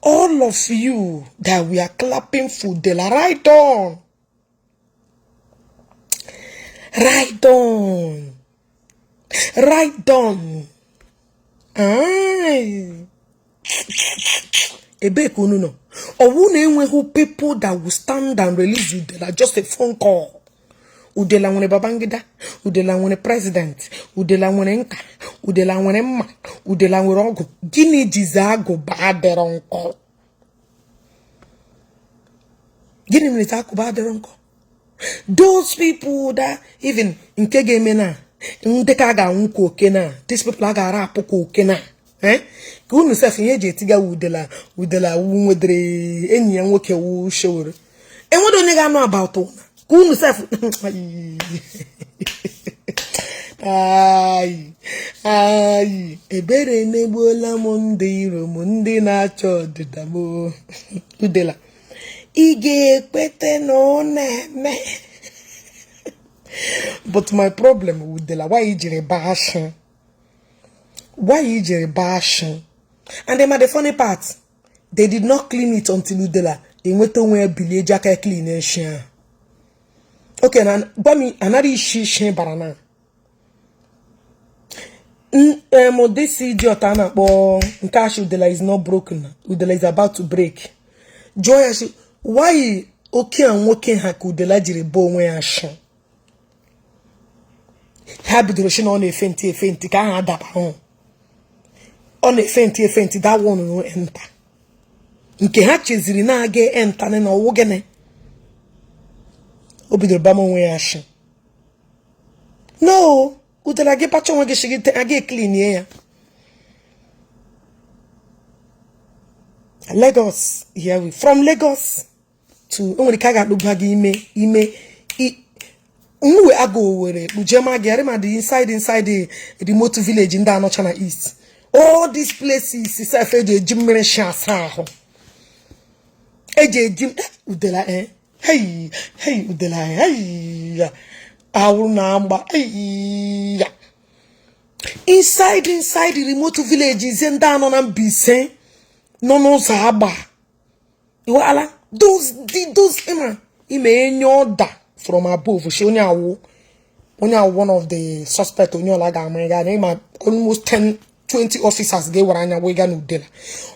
All of you that we are clapping for Udele, right on. Right on. Right on. Aye. Ebe kununo. Or who people that will stand and release Udele, just a phone call. Udele nwere Babangida, Udele nwere president, Udele nwere nka, Udele nwere mma, Udele nwere ọgụ. Gịnị jizi agụ badere nkọ? Gịnị mere agụ badere nkọ? Those people that even nke ga-eme na ndị ka ga-anwụ ka oke na, these people ga-ara apụ ka oke na. Ka unu sef ihe eji etiga Udele nwedere enyi ya nwoke wu showere. Enwedo onye ga-anụ about ụna. Kunu self ay ebere negbola m ndị iro m ndị na-achọ ọdịda m Udele ị ga-ekwete na ọ na-eme. But my problem with Udele, why you jere bashing? Why you jere bashing? And then the funny part, they did not clean it until Udele enweta onwe village aka clean eshia. Okay, now, Bami, another Ishi barana. This idiot, Nkash Udele is not broken. Udele is about to break. Joy, why okay and working her Udele jiri bo when action? Have the Russian on a fenty, can't have that on a fenty, that one will enter. Nke hatches in a gay enter and a wogene. Obidoro bama onwe ashi. No, Udele age pacho onwe geshigite age clean ya. Lagos, here we from Lagos to onwe ka ga lugagi ime unwe ago were ujema ge arema the inside the remote village in da China East. All these places is self eje jimmere shasa ho. Eje jim Udele Hey, Udele, hey, Aunamba, hey, inside the remote villages and down on Ambise, no Sahaba. You are those, Ima, from above, she only one of the suspects, like almost 10-20 officers, they were on your way to Udele.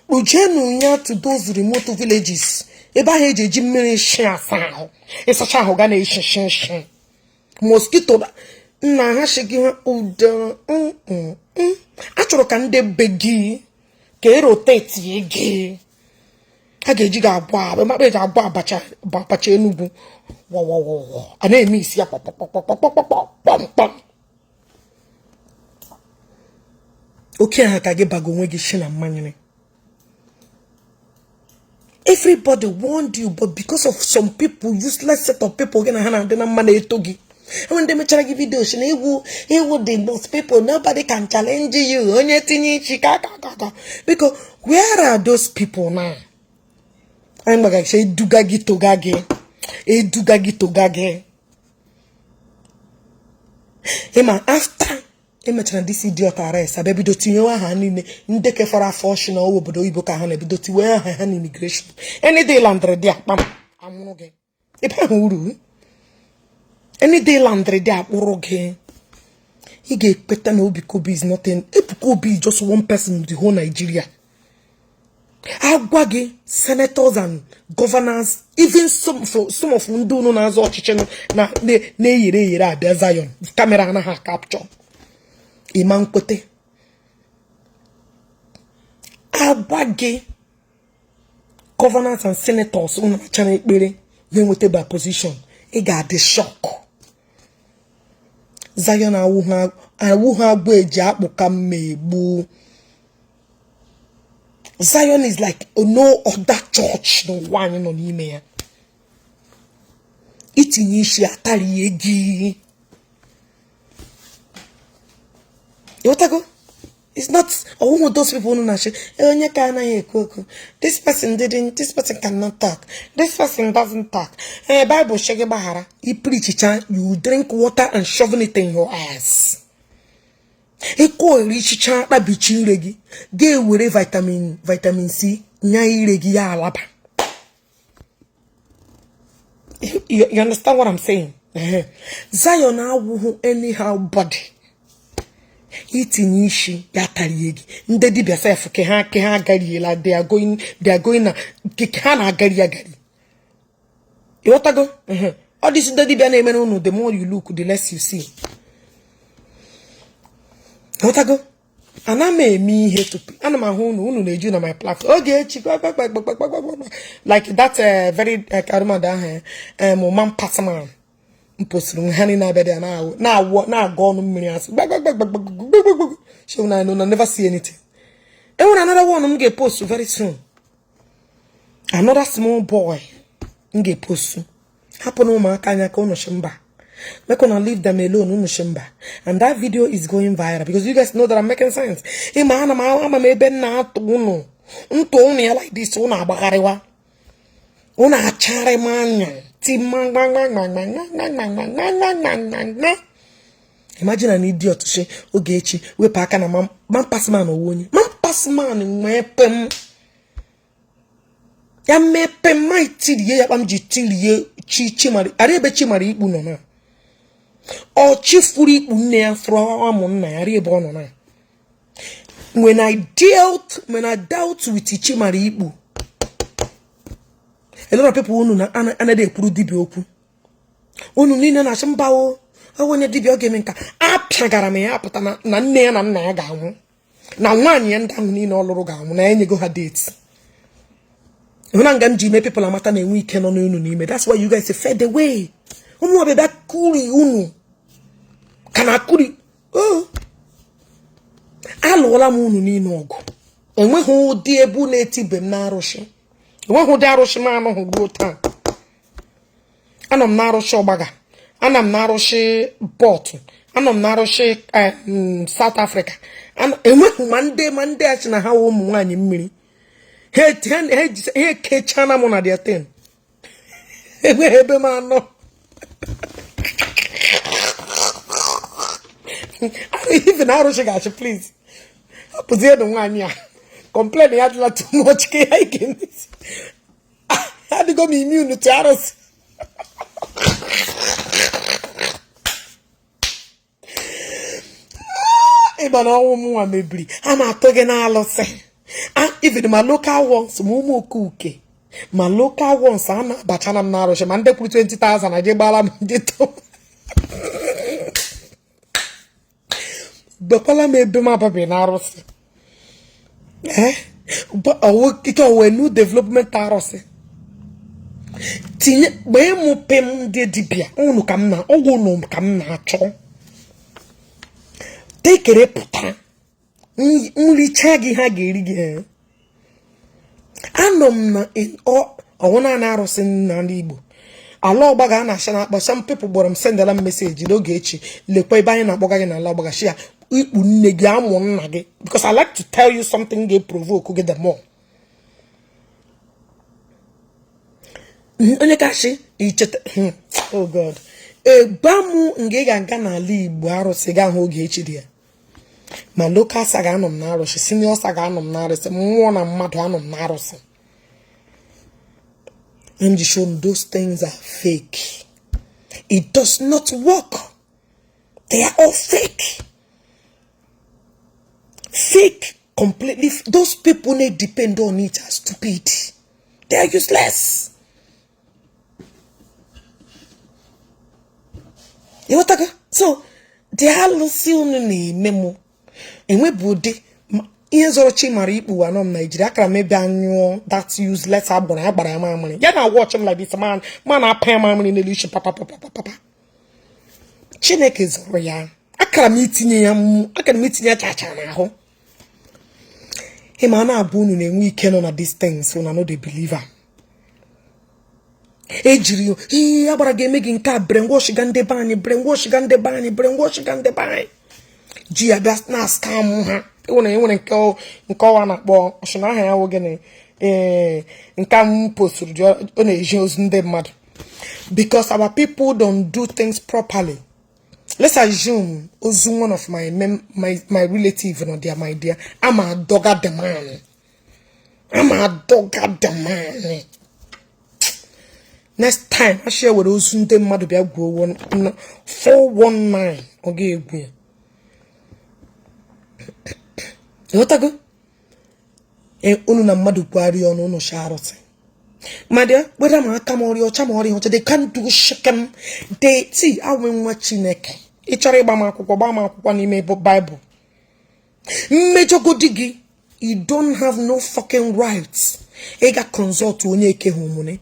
Ujenu to those remote villages. Eba heje jimmere shin asan esa cha ho ga na shin mosquito na ha shigi Udele achoro ka nde begi ka rotate yege ha ga eji ga agba ba ma be ja agba abacha Enugu wo ana emi isi pom okay ha ka ge bago nwe gi shin amanyene. Everybody warned you, but because of some people, useless set of people, and then money togi. And when they make a video, he would the most people, nobody can challenge you. Because where are those people now? I'm like, say, dugagi togage. Ema after. Imagine this idiot arrest. I baby doti you hand ndeke for a fortune or obodo Igbo ka hand doti we hand immigration. Any day landre dia pam amunoge. Epa huru. Any day landre dia akporoge. He get better no Kobe is nothing. Kobe is just one person in the whole Nigeria. Agwage senators and governors, even some of ndu no na zo chicheno na yere abia Zion. Camera na ha capture. Imankote Abage governors and senators on channel ekpere when we take by position it got the shock. Zion awuha gbeji akpuka mmegbu. Zion is like no other church no one no n'ime ya. Itinye Ishi atari egi. You what I go? It's not all those people who say, this person didn't, this person cannot talk, this person doesn't talk. Bible shege bahara, you preach it, you drink water and shoving it in your ass. Eko rich chan na bichi regi, ge were vitamin C, nyai regi ya alaba. You understand what I'm saying? Zion awuhu anyhow body. Eating Ishi yatariegi. Ndedi besef keha gari la they are going na kekana gari. You want to go? All this ndedi be na no the more you look the less you see. You want to go? And I may me here to and my unu na my platform. Ogechi like that very karuma da mom pasman. Impossible honey na bed now gone millions. So now I never see anything. And when another one get post very soon. Another small boy get post soon. Happen no man kanya kono shimba. We're gonna leave them alone no shimba. And that video is going viral because you guys know that I'm making sense. Hey man, I'm maybe not uno. Unto like this una bagarewa. Una achare man. Imagine an idiot to say, Ogechi, we pack and a man pass man or one. Man pass man in my pem. Ya me pem my tilly, I'm jitili, chimari, arebe chimari bunona. Or chiefly unea from on my bonona. When I dealt with Chimari Ibu. A lot of people who know and they put Dibioku. Onu Nina Nashambao, I want a Dibio gaming car. Up Chagarame up, Nan and Nagam. Now one yen down in all Rogam, and you go her dates. When I'm going to people are matter and weekend on Ununime. That's why you guys say fed away. Umu be that coolly unu. Can I could oh. Alola munu ni nogo. And when who dear buneti bemnaroshi. One who daroshi man who go tan. And I'm naroshi baga. And I'm naroshi bottle. And I'm naroshi South Africa. And when Monday as na how one in me. Hey Chana mona their thing. Hey man no. Even Aroshi, please. I put the one here. Complain I had too much cake. I had to go be immune to Aros. Even all woman may be. I'm not talking all say. Even my local ones, Mumu cookie. My local ones, I'm not Bachanam Narosh, and they put 20,000. I did balam dito. Dokola me be my baby naros. But a work it all new development taros. Tine be mo pem de dibia. Onu kam na, ogo no kam na cho. Take a reputa. Only chagi hagiri. Anom na in all I wanna naros in Ndi Igbo. Allah baga na shana, but some people bought them send them a message. You don't get you. Le pay buying a boga in Allah baga share. Because I like to tell you something they provoke, get them more. Oh God. Bamu ngega ngana li buaro sega Ogechi dia. Ma local saga anom naro, she senior saga anom naro, se mwana madu anom naro se. And you show those things are fake. It does not work. They are all fake. Fake completely. Those people they depend on it are stupid. They are useless. You know what? So they are losing memo. And we body Inzorochi Maribu and on Nigeria can maybe annual that's useless abona money. Yeah, I watch him like this man I pay my money in the illusion papa. Chinek is royal. I can meet in chacha now. Him and I bone in a weekend on these things when I know they believe her. Ejiri, he abara game making car brainwash gande bani, brainwash gande bani. Gia that's not scam. enwere nke ọwa na-akpọ ọshụna aha ya nwoge na nke m posturu dị ọ na-eji ozu ndị mmadụ because our people don't do things properly. Let's assume ozu one of my relative no dear my dear. I'm a dog at the man. Next time I share with ozu ndị mmadụ bịa gwuo 419 oge egwu. Yotago unu na mmadụ kwari ọnụ unu sharọtị. My dear, whether I'm a camori or chamori, they can't do shaken. They see, I win what chineke. It's a Obama name Bible. Major Godigi, you don't have no fucking rights. Ega consult to Onyeke Humone.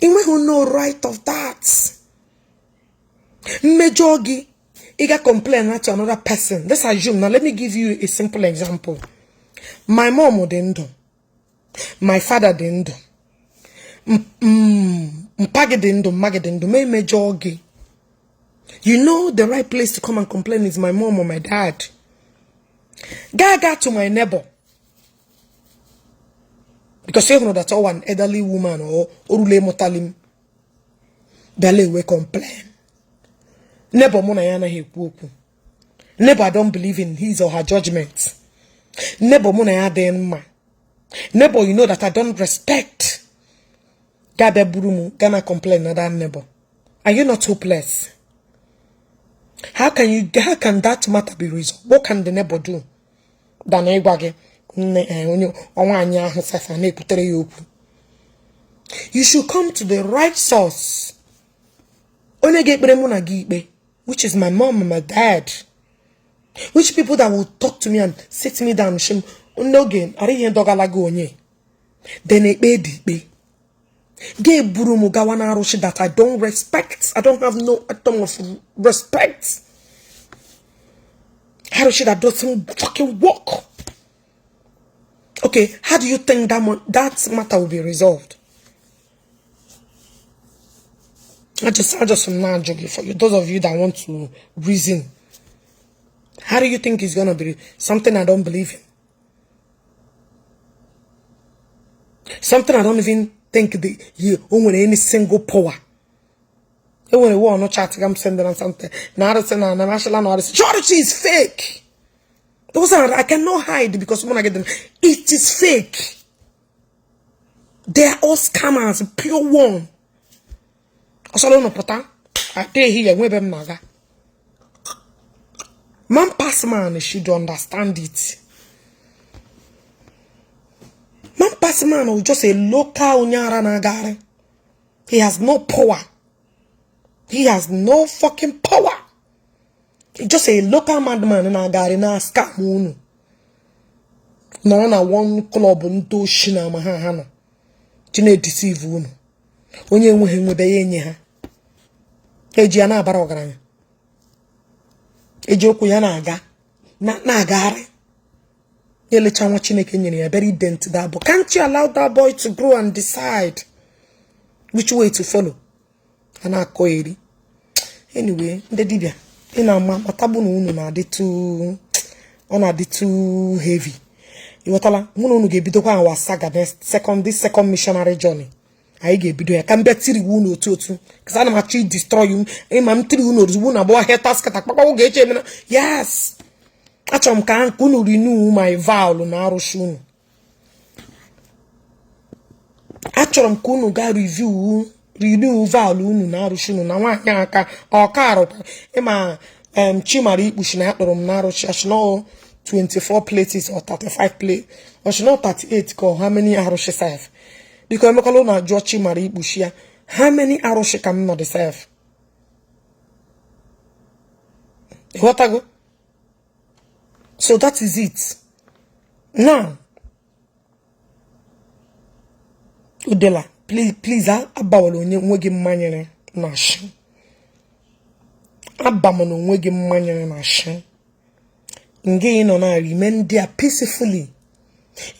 You have no right of that. Major Gi, Ega complain to another person. Let's assume. Now, let me give you a simple example. My mom didn't do. My father didn't do. Magedendo, may majorgy. You know the right place to come and complain is my mom or my dad. Gaga to my neighbor. Because you know that's all an elderly woman or Orule Motalim. Bele we complain. Neighbor Munayana Hipuku. Neighbor don't believe in his or her judgment. Neighbor Munaya Denma. Neighbor, you know that I don't respect. Gabe Burumu, gonna complain another neighbor. Are you not hopeless? How can that matter be resolved? What can the neighbor do? You should come to the right source. Which is my mom and my dad. Which people that will talk to me and sit me down. Then it Gay burumu gawana aroshi that I don't respect. I don't have no atom of respect. Aroshi that doesn't fucking work. Okay, how do you think that matter will be resolved? I just not joking for you. Those of you that want to reason. How do you think it's gonna be something I don't believe in? Something I don't even think you own any single power. You want to war no chat, I'm sending them something. Now Georgie is fake. Those are I cannot hide because when I get them, it is fake. They are all scammers, pure one. Also, no pata. I tell here we be maga. Man pass man should understand it. Man pass man is just a local unyara nagare. He has no power. He has no fucking power. He's just a local madman in nagare na scam unu. No na one club nto shina mahahana. Tine deceive unu. Onye nwe nwebe yenye ha. Eji ana abara ogaranya. Eji okwu ya na aga. Na agare. Very dent that boy. Can't you allow that boy to grow and decide which way to follow? And I query. Anyway, the dibia. In a matabunu na de too too heavy. You watala munu ge bido kwa wa saga this second missionary journey. I ge bido ya can bet wunu otu because I'm actually destroy you. I'm tiri wunu wuna bo haters kata papa Ogechi. Yes. Achom ka kunu renew my vow na arushunu. Achom kunu ga renew vow unu na arushunu na nwa aka okaro ema chimari ikpushi na akporo m na arushi no 24 places or 35 plates or should not 38 ko how many arushi serve because emekolo na jo chimari ikpushi ya how many arushi can not serve. What I go. So that is it. Now, Udele, please, abawolo nwegi mmanyere na shi. Abamono nwegi mmanyere na shi. Nge ino na remain there peacefully.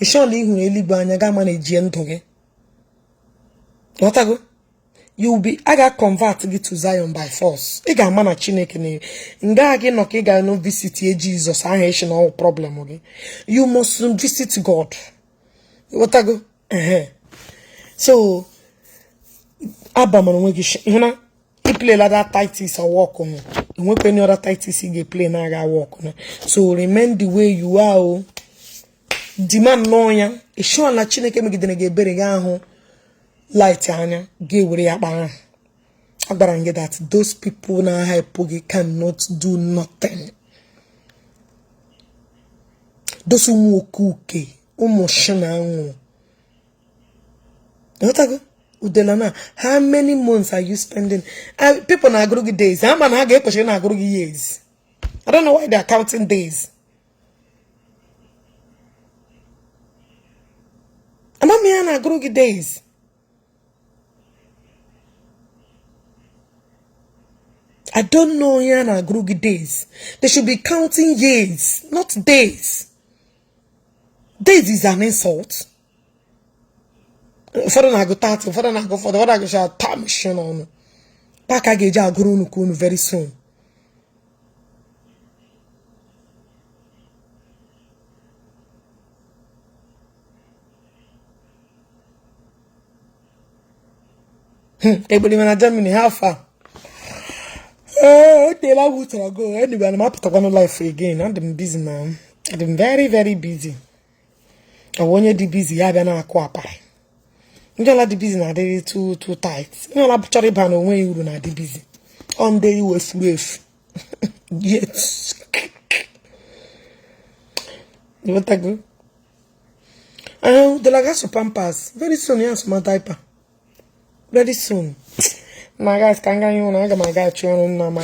Surely ihu eligbo anya ga ma na eji ndụ gị. What I go? you will be, I got convert it to Zion by force. I got mana Chineke ne. Nga agi no ke ga no visit Jesus. I ain't no problem. Okay, you must visit God. What I go? So, Abaman wegi you know. He play like that titles or walk on. You won't any other titles he play now I walk on. So remain the way you are. Oh. Demand no ya. E show la Chineke me gidene ge bere ga ho. Light anya ge were ya ba. Agbarange that those people na hypoge cannot do nothing. Those who kuke, umoshana anwo. What I go? Udele, how many months are you spending? People na agrugi days. How man ha get question na agrugi years? I don't know why they are counting days. I'm not me na agrugi days. I don't know here na agrugi days. They should be counting years, not days. Days is an insult. For na go 30, for na go 40, I go shall tap machine on. Pack a geja aguru kunu very soon. Everybody man Germany how far? Okay, I will go. Anyway, I'm happy to go on life again. I'm busy now. I'm very, very busy. I want you to be busy. I be na akwapa. You don't like the busy now. They too tight. You know, like chori ban when you na the busy. On day you was slave. Yes. You want to go? The lagas pampas. Very soon, yes, my diaper. Very soon. My guys can get you. I got my guy children on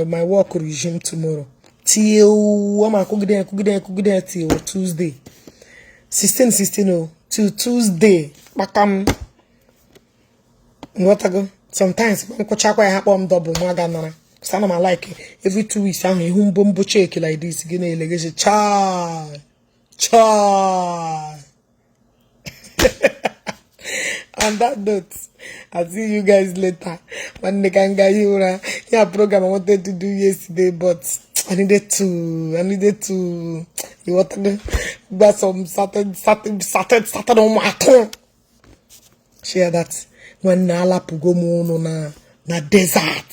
my work regime tomorrow. Till I'm cook there till Tuesday. 16 till Tuesday. Bakam. What I go? Sometimes when I have double maganana. Some of my like every 2 weeks I'm a humbo check like this. Get a legacy. Chai. On that note, I'll see you guys later. One day can get you yeah program I wanted to do yesterday, but I needed to you want to got some started on my tongue. Share that when Nala Pugomo na desert.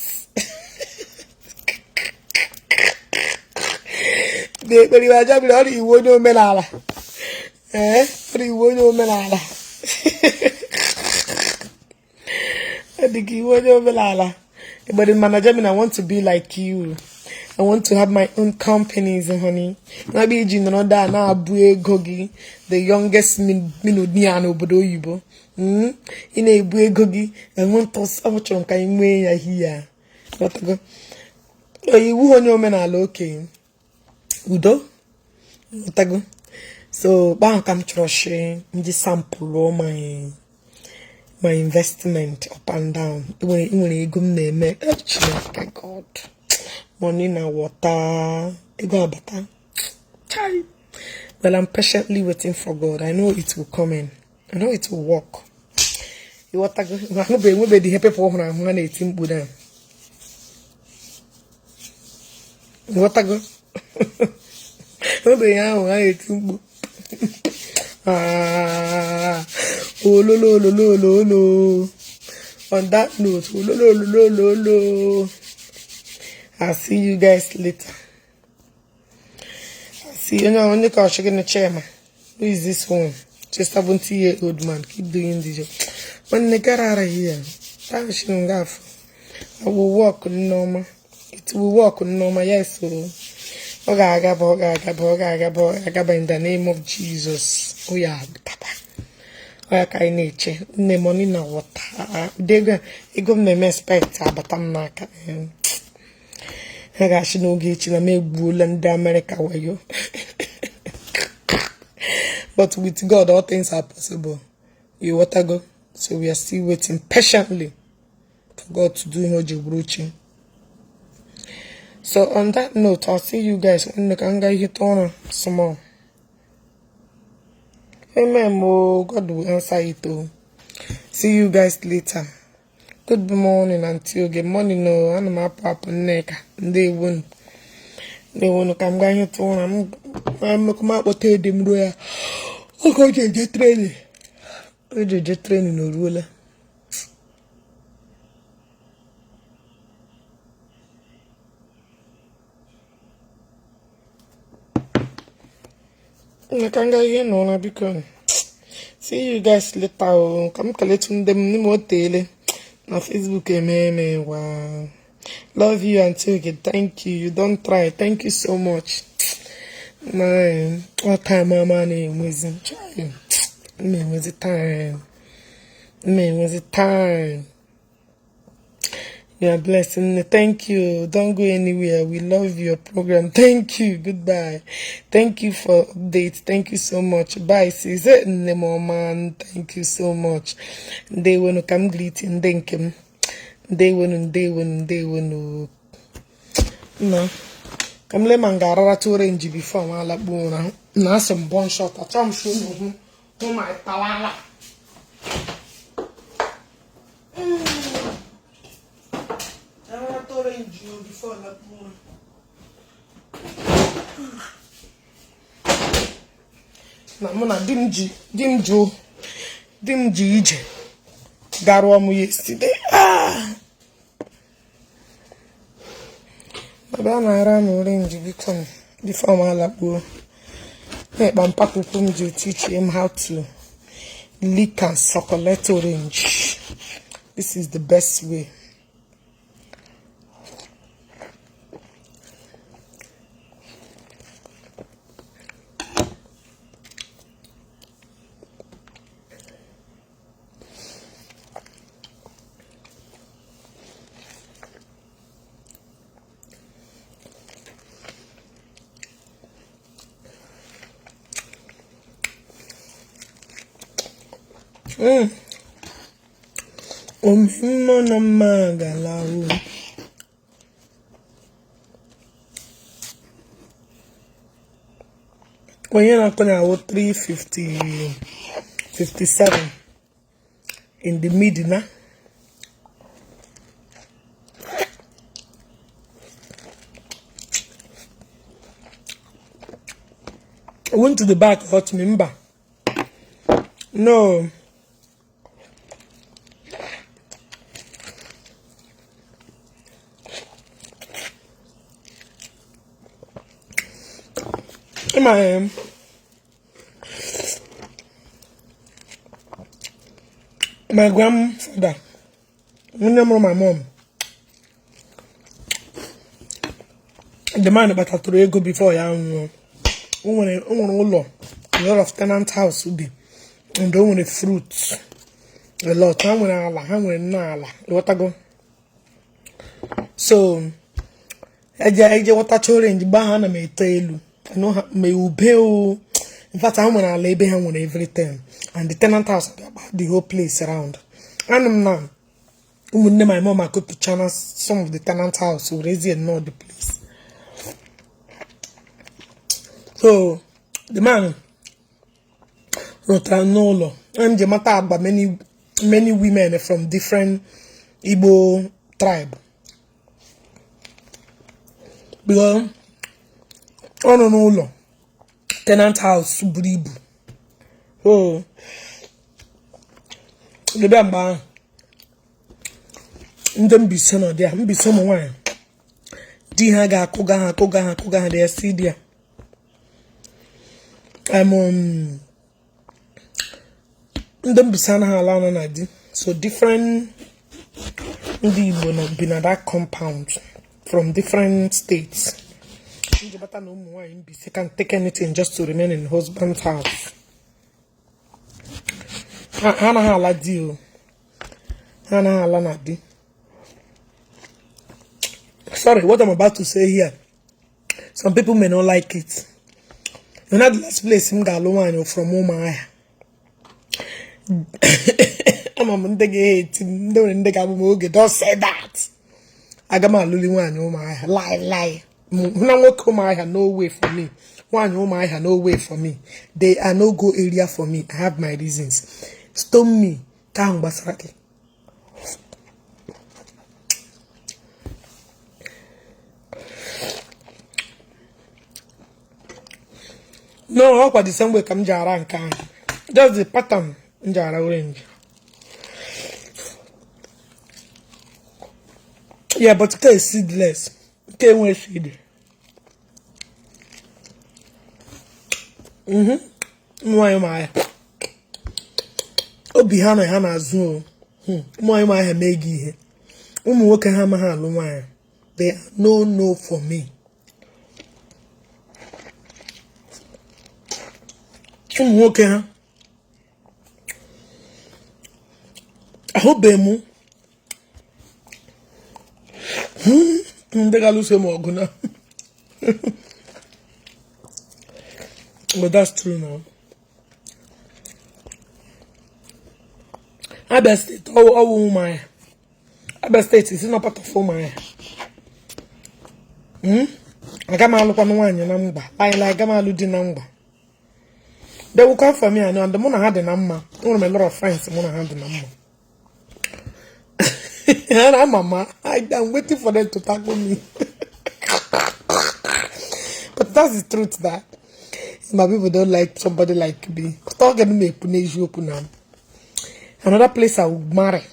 But you are jumping on you won't know Omenala. But you won't know Omenala. I think you won't know Omenala. But in management, I want to be like you. I want to have my own companies, honey. Maybe you know that now Gogi, the youngest Minodian obodo Igbo. In a Gogi, I want to so much on Kaimwe here. What go? You won't know Omenala, okay. Udo? What go? So, bank I'm trusting the sample all my investment up and down. When you go name actually, God. Money na water. Ego abata. Chai. Well, I'm patiently waiting for God. I know it will come in. I know it will work. You want to go? I'm going to be happy for when I'm going to eat Buddha. You want to go? I'm going to eat Buddha. Oh, lo. On that note, oh, lo. I'll see you guys later. I'll see you now. Only cause shaking the chairman. Who is this one? Just 70-year-old man. Keep doing the job. When they get out of here, I will walk normal. It will walk normal. Yes, so. Oga in the name of Jesus. Oh yeah, papa. Oya kai nature. Ne money na water. They go me expect, but I'm not. I got no Ogechi na me bull and America where you. But with God, all things are possible. You want to go? So we are still waiting patiently for God to do Ojibruchi. So on that note, I'll see you guys when the kanga hit on some more. Amen. God will answer it all. See you guys later. Good morning until good morning. No, I'm my papa neck. They won't. They won't come down here to I'm come out with them where I go to the training. I did the training no ruler. I can't get here no because see you guys later. Come collect them no tele. Na Facebook man. Wow. Love you until you get thank you. You don't try. Thank you so much. Man, what time my name was in trying. Man, was it time? Man, was it time? You are blessed. And thank you. Don't go anywhere. We love your program. Thank you. Goodbye. Thank you for updates. Thank you so much. Bye, sis. Man. Thank you so much. They want to come greeting. Thank you. They want to. No. I'm le mangara to range before my labuna. Now some bone shot. I am sure who my pawala. I'm to range you before labuna. Na muna dimji Ije. Garwa mu yesterday. Baba na ara no range become before my labo. Hey, Papa to teach him how to lick and succulent orange. This is the best way. Omenala magalawo. When you're not gonna 3:57 in the midnight. I went to the back hot member. No. My grandfather, my mom, the man about to go before a lot of tenant house would be, and don't want the fruits a lot. I'm what I go. So, I what I told in the bahana may tell you. I know may ubeo. In fact, I'm gonna lay behind on everything. And the tenant house about the whole place around. And I'm now. When my mom I could to channel some of the tenant house who raise and know the place. So the man wrote a no. And the matter about many women from different Igbo tribe. Because oh no. Tenant house Buribu. Oh, the bamba. Don't be son of there. Be someone. Dihaga koga. They see there. Don't be son halana nadi. So different. Ndi Igbo not been at that compound from different states. You can take anything just to remain in husband's house. Hana hala deal. Hana hala nadi. Sorry, what I'm about to say here. Some people may not like it. You're not the last place in Galo from Omaya. Don't say that. I got my luli one Omaya. Lie. No way for me. One Omaya, no way for me. They are no go area for me. I have my reasons. Stone me. No, how the same way come jara and can. Just the pattern jara orange. Yeah, but it is seedless. It came with seed. Why am I? Obi Hana Zoo. Why am I a Maggie? Work a hammer hand. They are no for me. Okay. I hope they move. They got lose more gonna. But that's true now. I best it. Oh my. I best it. It's not part of my. I got my look on one number. I got my ludi number. They will come for me. I know, and the moon had the number. One of my lot of friends, the moon had the number. And I'm mama. I'm waiting for them to tackle me. But that's the truth that my people don't like somebody like me. Talking me, another place I would marry.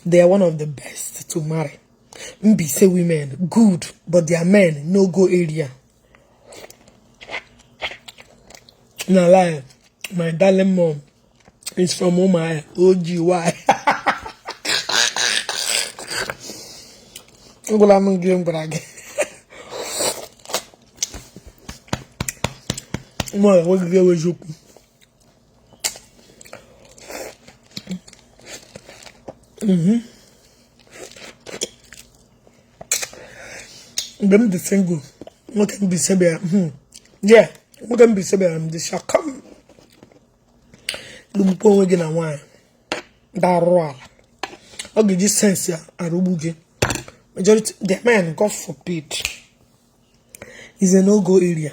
They are one of the best to marry. Mbise women, good, but their men, no go area. Now, like, my darling mom is from Ogechi. I'm going brag. Moi, what give you joke? Them the single. What can be said? Yeah, what can be said? The shall come. The poor again and wine. That roll. I'll give you sense here. A rubuge. Majority, the men, God forbid, is a no-go area.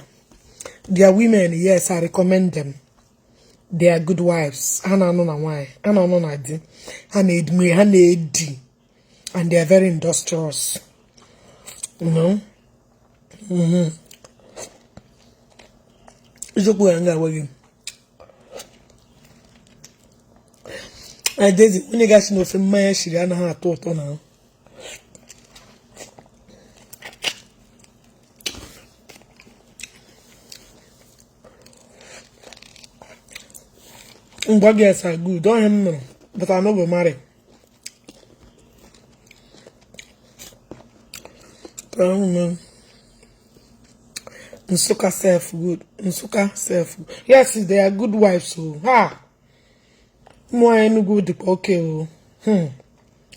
Their women, yes, I recommend them. They are good wives. I don't know why. I don't know why. I need me. I need D. And they are very industrious. You know? It's a good angle. I did it. When you guys know from my she I know how to talk now. Girls are good. Don't him know. But I know we're married. Nsuka self good. Nsuka self good. Yes, they are good wives. So more any good. Okay.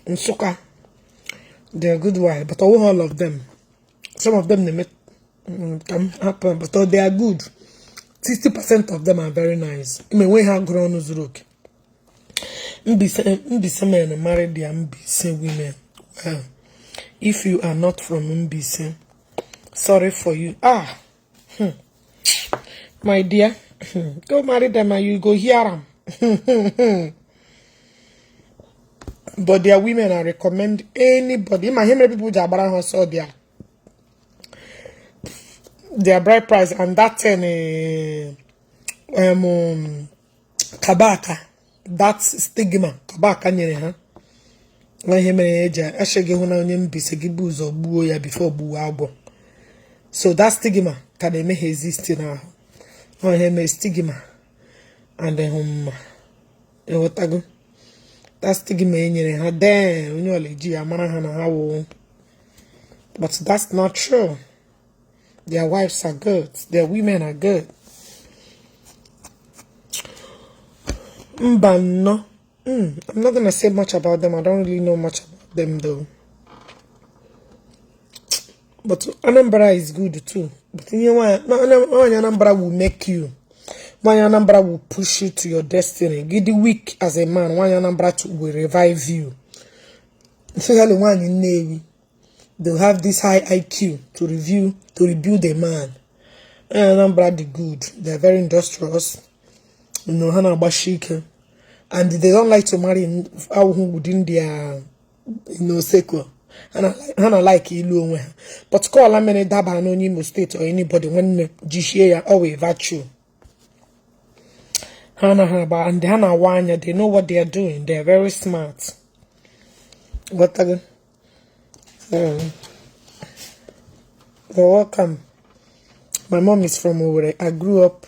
Nsuka. They are good wives, but all of them. Some of them they make come happen, but they are good. 60% of them are very nice. I mean, we have grown Uzuruk. Mbise men married the Mbise women. Well, if you are not from Mbise, sorry for you. My dear, go marry them and you go hear them. But their women, I recommend anybody. My many people Jabara also their bride price and that kabaka, that stigma kabaka nyere ha na ihe mere eja ashege hu na onye mbise gi buzo gbuo ya before gbuo agbo. So that stigma can make exist now. No ihe stigma and that stigma nyere ha then onye oleji amara ha na ha wo. But that's not true. Their wives are good. Their women are good. No. I'm not going to say much about them. I don't really know much about them though. But Anambra is good too. But you know what? Anambra will make you. One Anambra will push you to your destiny. Get the weak as a man. One Anambra will revive you. Especially one in Navy. They'll have this high IQ to rebuild a man. Anambra the good. They're very industrious. You know, Hanabashike. And they don't like to marry within their, circle. Hana like ilu onwe ha. But call a many daba no Imo State or anybody when jishia always virtue. Hana haba and Hana wanya, they know what they are doing. They are very smart. What again? You're welcome. My mom is from Owerri. I grew up,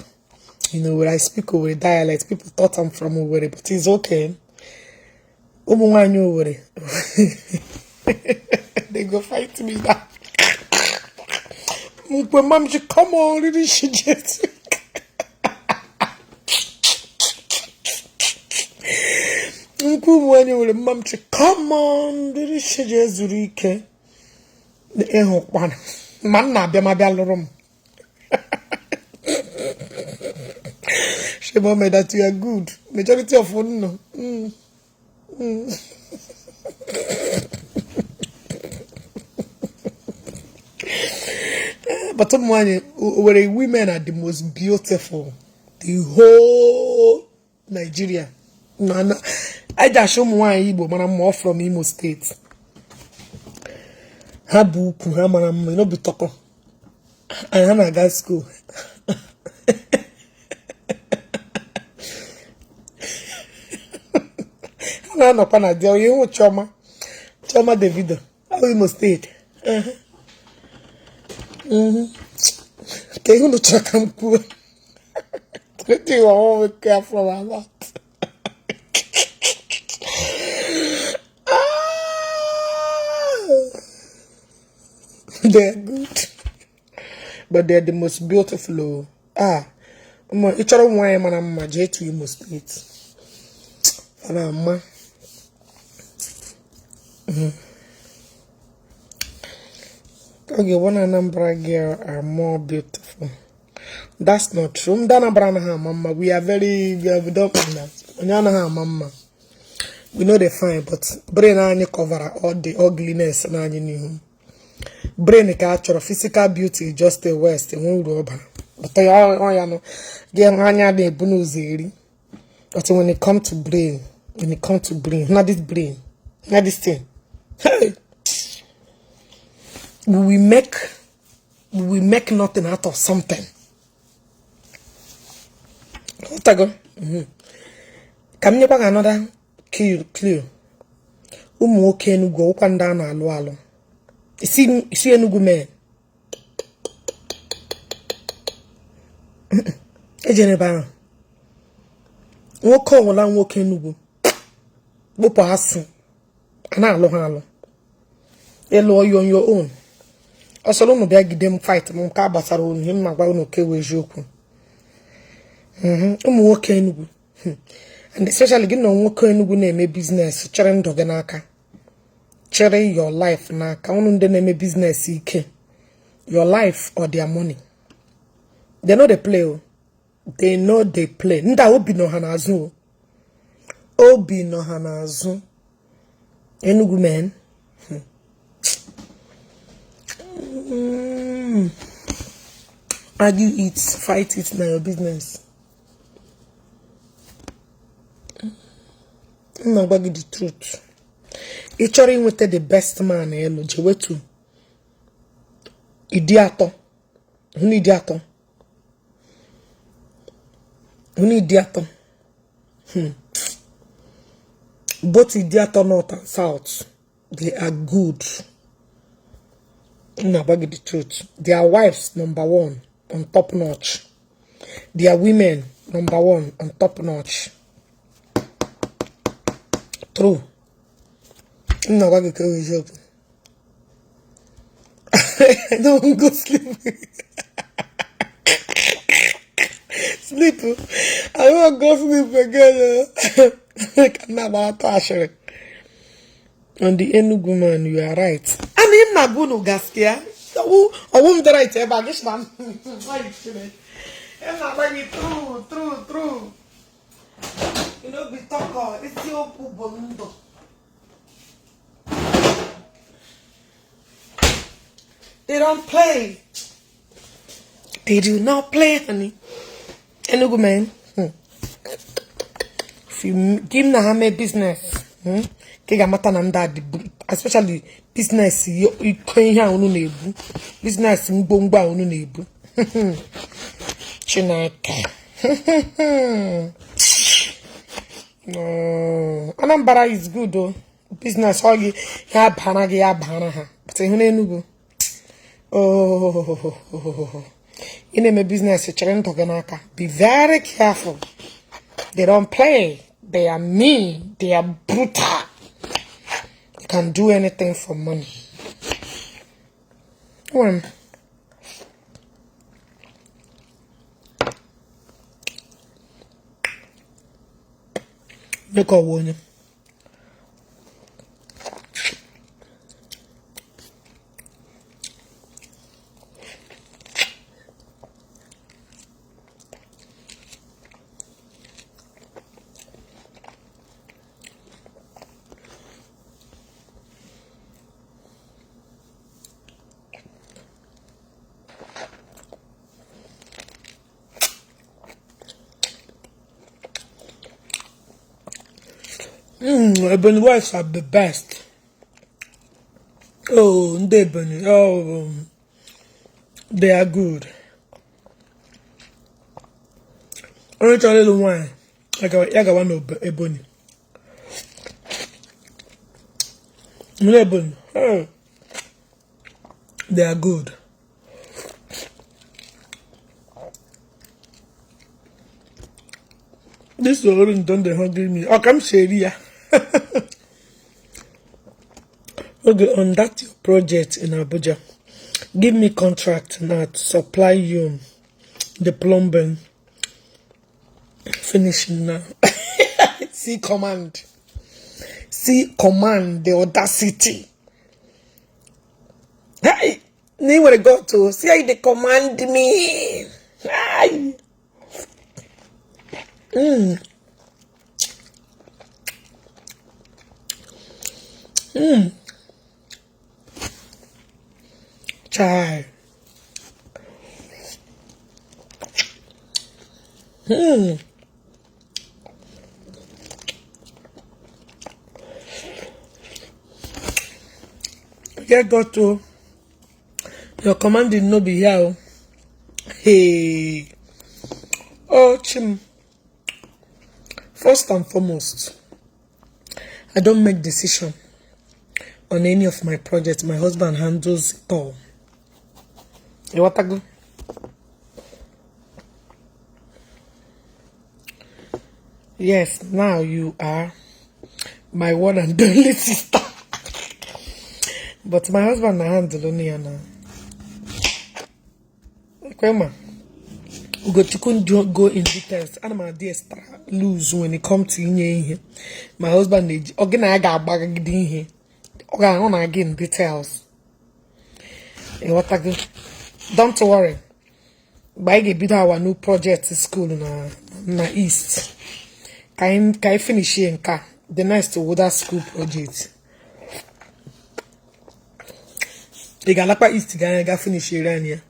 where I speak Owerri dialect. People thought I'm from Owerri, but it's okay. Owerri. They go fight me now. When mom should come on, really she just. Mom should come on, really she just Zurike. The eho one. Man na be my room. She made that you are good. Majority of one no. But where women are the most beautiful. The whole Nigeria. No. I just show me Igbo, but I'm more from Imo State. Habu, Kuhamanam, no be talking. I am a guy school. No, no, pana deal. You want Choma Davido. How we must state. Can you not check and cool? You are always careful about that. They are good. But they're the most beautiful. Each other one man and my jet to Imo State. Okay, one Anambra girl are more beautiful. That's not true. Mama. We are we don't that. Mama. We know they're fine, but brain only cover all the ugliness and any brain capture physical beauty just a west and rubber. But they all know they bunuzeri. But when it comes to brain, not this thing. Hey. We make nothing out of something. What I go? Come you back another clue. Umu Enugu up and down alo. You see Enugu man. Ijele ba. Woko wala woke Enugu. Bopo asu. Ana alo. Elo you on your own. Also no be them fight mum ka basara on him magba no kewe joku. Umu woke Enugu. And especially give no woke Enugu na eme business chere ndoge n'aka. Chere your life n'aka unu nde na eme business ike. Your life or their money. They know they play. They know they play. Nda obi no hanazu. Obi no hanazu. Enugu men. Argue it, fight it, now your business. I'm not going to the truth. Each other with the best man, hello, Jewetu. Idiato. Who need idiato? Both idiato north and south, they are good. I'm not going to the truth. Their wives, number one, on top notch. Their women, number one, on top notch. True. I'm not going to kill you. Don't go sleep. Sleep. I won't go sleep again. I cannot attach it. On the Enugu man, you are right. And him na gunu gaskia. I won't right about this man. True. You know, be talker. It's your bolundo. They don't play. They do not play, honey. Enugu man. If you give na hame business. Kega mata na ndadi, especially business ihe unu na-ebu. Business mgbongba unu na-ebu. Chineke. No. Anambra is good though. Business all ya bana ha. But ihu na Enugu. Oh. In a business, be very careful. They don't play. They are mean. They are brutal. You can do anything for money. When look at one. Ebony wives are the best. Oh, Ndi Ebony. Oh, they are good. Only a little wine. I got one of Ebony. Ebony. Oh, they are good. This orange don't they hungry me. Oh, come Sheria. Okay, on that your project in Abuja, give me contract now to supply you the plumbing. Finishing now. See command. See command the audacity. Hey, need where to go to. See how they command me. Hey. Chai. Get go to your command did not be here. Hey. Oh, Chim. First and foremost, I don't make decision on any of my projects. My husband handles it all. You want to go? Yes, now you are my one and only sister. But my husband handles only now. Kwema. Go in details. And my dear star lose when it comes to here. My husband is again. I got back here. Okay, I want again details. Don't worry. By get our new project school na east. Can finish here the next other school project. The Galapa East can finish here.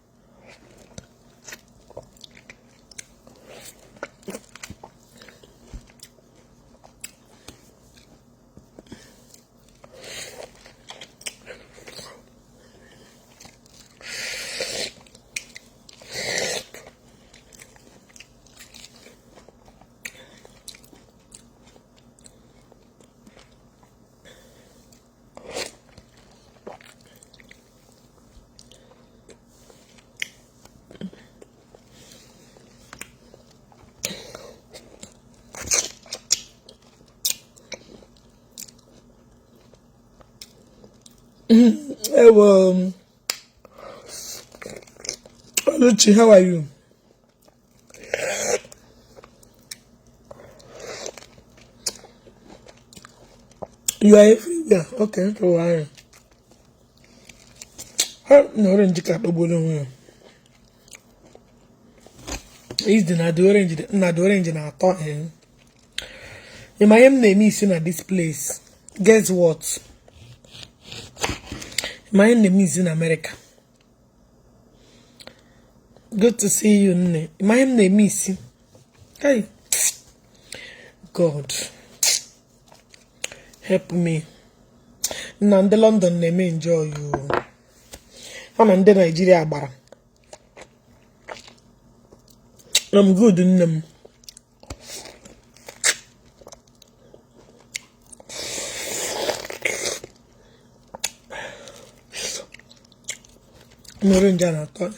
Oluchi, how are you? You are everywhere. Okay, so why? No orange cat orange. Is the orange na thought him. In my name is in this place. Guess what? My name is in America. Good to see you. My name is. Hey, God. help me. Na ndị London na-eme enjoy you. Ha na ndị Nigeria agbara. I'm good in them. Njana thought.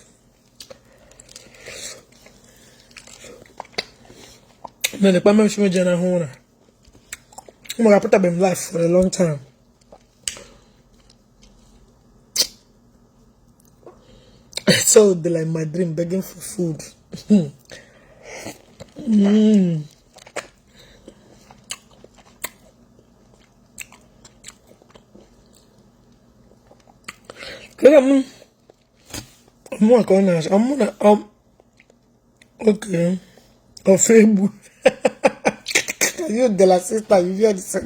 No, the Pama Jana Hona. I'm gonna put up in life for a long time. I saw the like my dream begging for food. I'm gonna okay. Or Facebook. You de la sister, you hear this.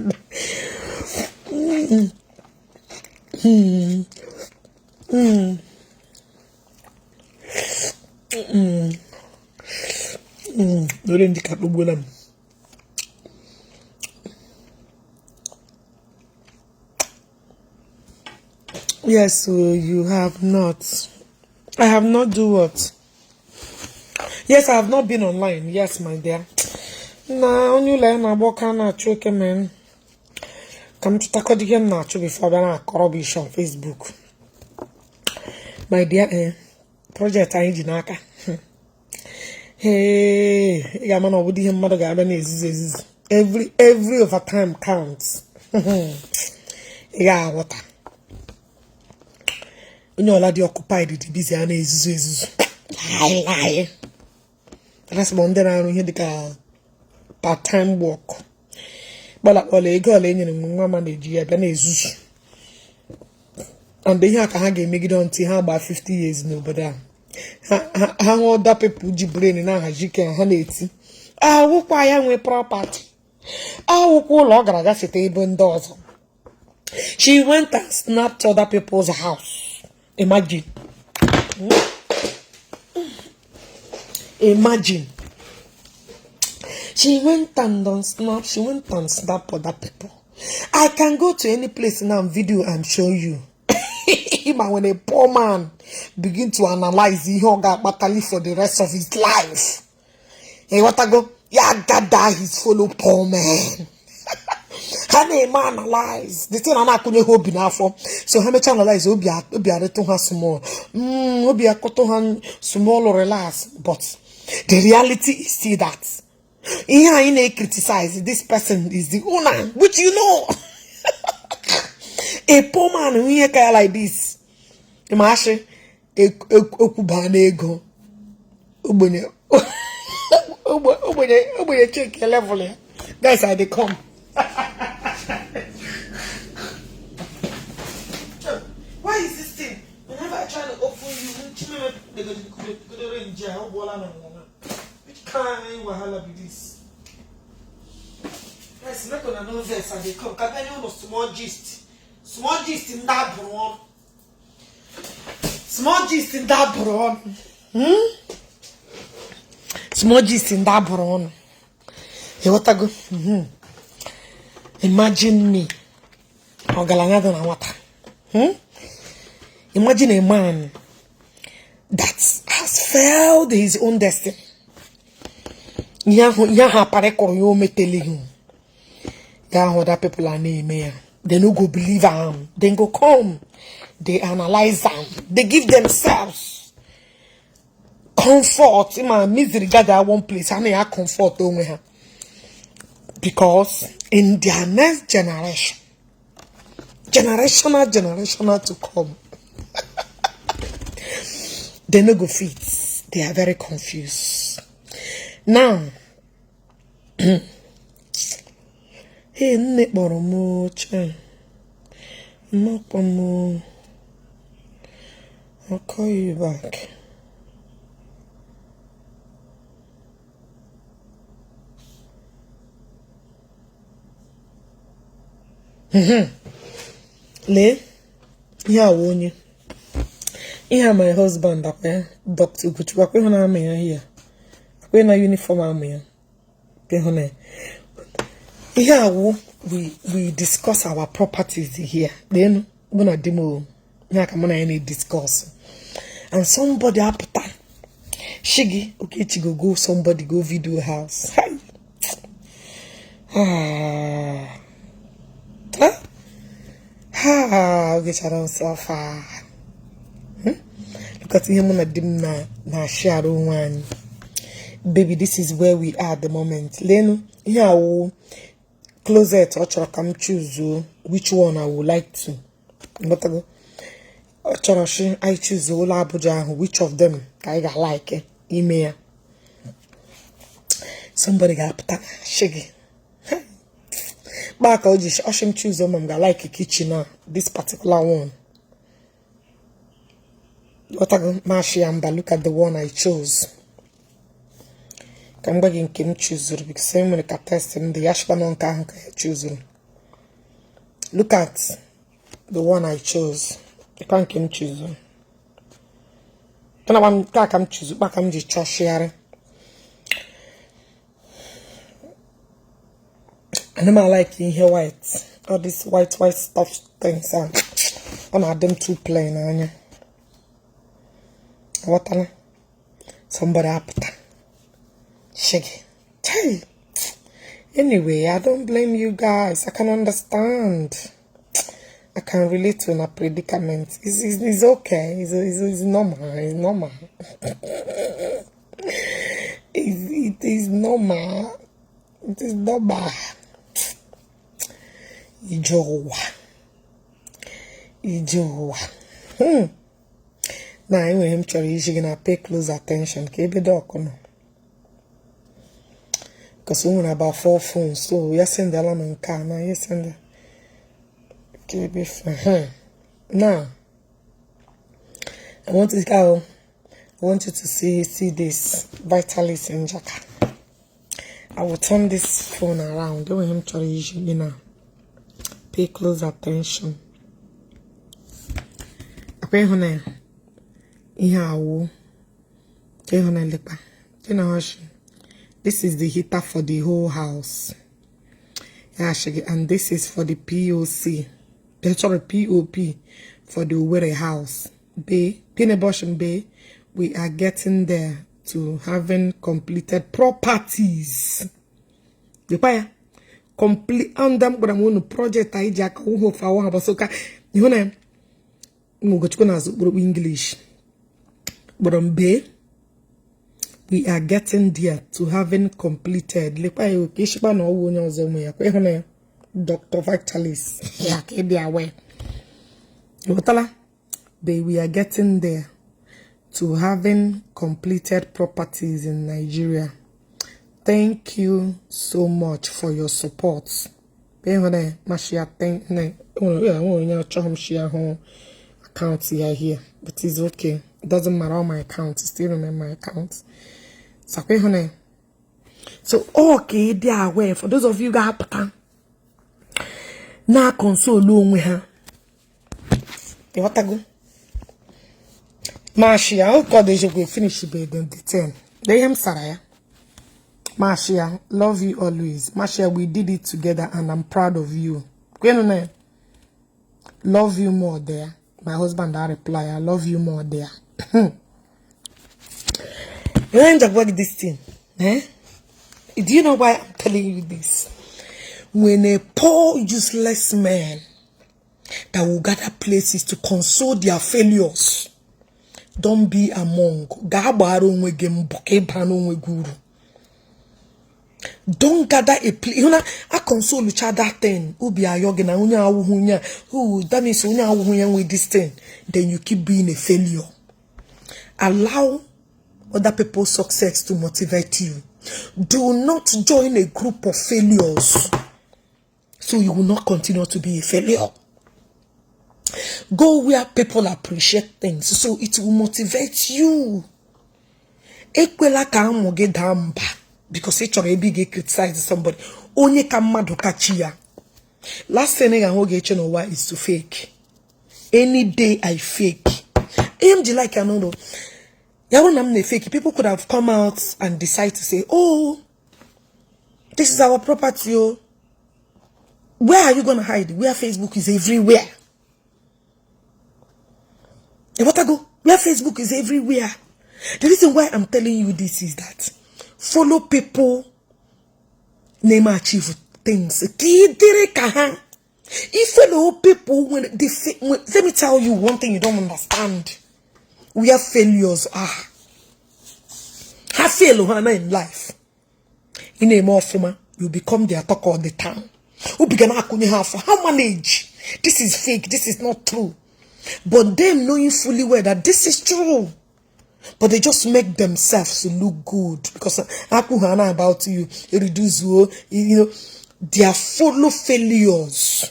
Yes, so you have not. I have not do what? Yes, I have not been online. Yes, my dear. Nah, only learn about can choke man. Come to tackle the game now before I corrobation on Facebook. My dear, project I Jinaka. Hey, yeah, man, over the mother garden is every overtime counts. Yeah, water. When you're already occupied, it's busy and is lie. That's one day around here the part-time work. But like all a girl in mama Nigeria, then is and they have to make it until how about 50 years no, but how old that people brain in a jikan haneti. Ah, what why am we property? Ah, what log I got it even does. She went and snapped other people's house. Imagine. Imagine. She went and snapped. She went and snapped other people. I can go to any place now, video and show you. Even when a poor man begin to analyze he got battle for the rest of his life. Hey, what I go? Yeah, God die his fellow poor man. How a man analyze the thing I'm not going to hope enough for. So how much analyze Obi a to her small. Obi a to her small or relax. But the reality is still that. Here in a criticize this person is the owner, which you know. A poor man who hear guy like this. Imagine a kubanego. Ubunye check your level here. Guys, how they come. Why is this thing? Whenever I try to open you, they go to range. Which kind wahala be this? Guys, make on another verse and they come. Can you know small gist? Small gist in that brown. Small gist in that brown. Small gist in that brown. Hey, what I go? Imagine me. Imagine a man that has failed his own destiny. Other people are naming. They no go believe him. They go come. They analyze them. They give themselves comfort. In my misery, gather one place. I need comfort over here. Because in their next generation, generational to come, they no go fit. They are very confused. Now, hey, Neboromo, I'll call you back. Le, yeah, won you. Here, my husband up there, Dr. Gucci, when I'm here. When a uniform army. Yeah, we discuss our properties here. Then when I demo, any discuss. And somebody after Shigi, okay, go somebody go video house. Hi. Okay, I don't suffer. Look at him na share one. Baby, this is where we are at the moment. Then here closet or come choose which one I would like to. But I choose Abuja, which of them I like email. Somebody got shaggy. Back I'll just choose them I like a kitchen this particular one. What I Mashi look at the one I chose. I'm begging Kim choose because same when I test in the Ashbanon can choose. Look at the one I chose. I can't Kim choose. Then I'm back, I'm choose back, I'm just sharing. And then I like in here white. All this white stuff things are on them too plain, Anya. What somebody up there. Shaggy. Hey. Anyway, I don't blame you guys. I can understand. I can relate to a predicament. It's okay. It's normal. It's normal. It is normal. It is normal. Ijowa. Now, I want him to gonna pay close attention. Keep it up, because we have about 4 phones, so we are sending the alarm in car now. You send the now. I want you to see this Vitalist Njaka. I will turn this phone around. Don't him to usually now. Pay close attention. Apay hone. Ihawo. Pay hone lepa. This is the heater for the whole house. Yeah, and this is for the POC. Sorry, POP for the Owerri house. Bay, we are getting there to having completed properties. The buyer complete on them, but I'm going to project I jack who for one so you know go to English. But on Bay. We are getting there to having completed. Dr. Vitalis. Yeah, be aware. We are getting there to having completed properties in Nigeria. Thank you so much for your support. Account here, but it's okay. It doesn't matter on my account. Still remember my account. So okay, they are aware. For those of you that have now console along with her. What I go? Marcia, oh God, they should finish the 10. They am Saraya. Marcia, love you always. Marcia, we did it together and I'm proud of you. Love you more there. My husband, I reply, I love you more there. You end up with this thing. Eh? Do you know why I'm telling you this? When a poor, useless man that will gather places to console their failures, don't be among. Don't gather a place. You know, I console each other thing. Ubi a yogina, unya awuhunya. Who that means unya awuhunya with this thing. Then you keep being a failure. Allow other people's success to motivate you. Do not join a group of failures, so you will not continue to be a failure. Go where people appreciate things, so it will motivate you. Ekwela ka amoge damba. Because each of a big criticize somebody. Onye kamado kachia. Last thing I Ogechi Okeke is to fake. Any day I fake. AMG like I know. Yawon fake. People could have come out and decide to say, oh, this is our property. Oh. Where are you going to hide? Where Facebook is everywhere. And what I go? Where Facebook is everywhere. The reason why I'm telling you this is that follow people name achieve things. If follow people when they let me tell you one thing you don't understand. Where failures are. Have failure in life. In a more former, you become the talk of the town. Who began how manage? This is fake, this is not true. But them knowing fully well that this is true. But they just make themselves look good. Because about you reduce you know, they are full of failures.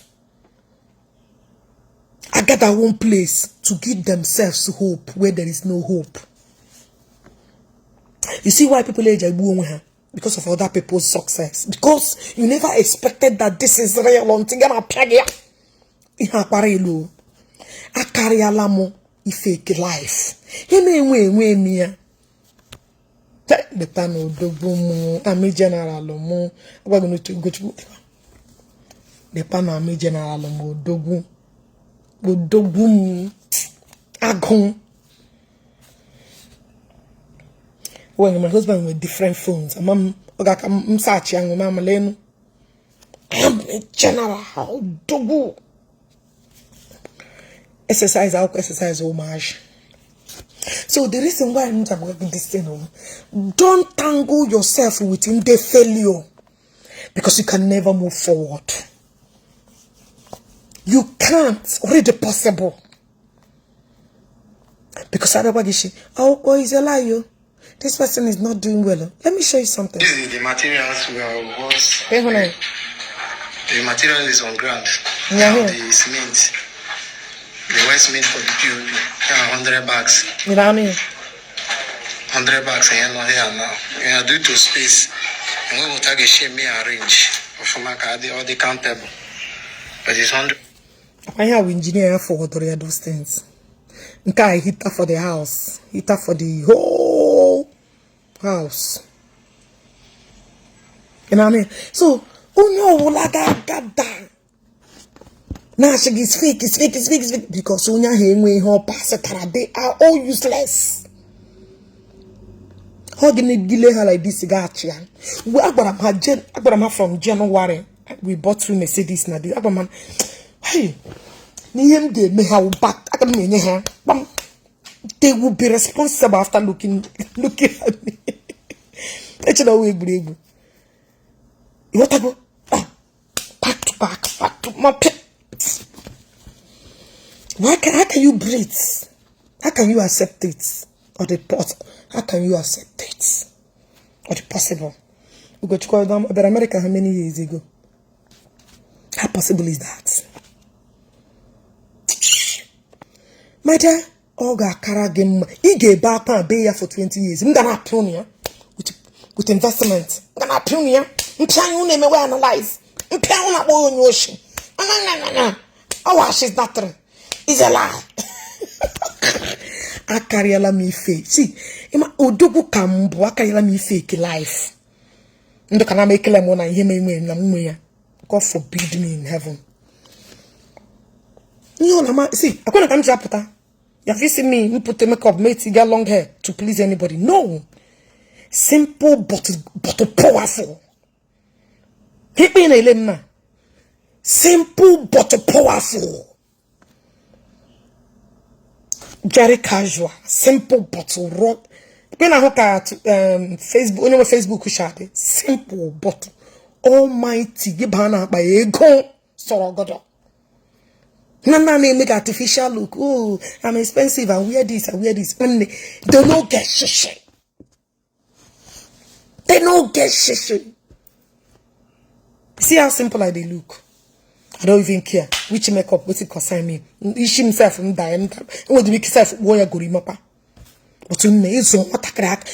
I got that one place to give themselves hope where there is no hope. You see why people age because of other people's success. Because you never expected that this is real until you I carry alamo fake life. The panel dobumu ami general mo. We're going to go to the panel ami general mo dogu agon. When my husband with different phones, I'm searching. I'm a general dogu. Exercise homage. So the reason why I'm working this thing, don't tangle yourself within the failure, because you can never move forward. You can't read the possible, because otherwise, oh, is a liar. This person is not doing well. Let me show you something. This is the materials we are worth. The material is on ground. Now the cement. The white cement for the POP. 100 bags. 100 bags here now. Due to space, I'm going to take a shame me arrange for my card or the countable. But it's 100. I have engineer for those things. Okay, heater for the house. Heater for the whole house. You know what I mean? So, oh no, like that. Now she is fake, it's fake. Because they are all useless. How can you delay her like this? We are from January. We bought 2 Mercedes now. Hey, they will be responsible after looking at me. What I go? Back to my pet. How can you breathe? How can you accept it? Or the pot? How can you accept it? Or the possible? We got to call them about America how many years ago? How possible is that? My dear, Oga Karagim, he gave back and be here for 20 years. I'm gonna appeal here with investment. I'm gonna appeal here. I'm trying to analyze. I'm trying to own your ocean. No. Oh, she's not true. It's a lie. I carry a me fake. See, Ima Odogu Kambo, I carry me fake life. And can I make them when I hear me? God forbid me in heaven. See, I couldn't come to Apata. You have seen me, you put the makeup, mate, you get long hair to please anybody. No. Simple but powerful. Hit me in a lemma. Simple but powerful. Very casual. Simple but raw. When I look at Facebook, on Facebook, simple but almighty. Gibana by ego. Sorogodo. Nana make artificial look. Oh, I'm expensive. I wear this. And they don't get shit. They don't get shit. See how simple they look. I don't even care which makeup what it concern me. Ishi himself and die and what the self warrior gorimapa. But to me, he's on what a crack,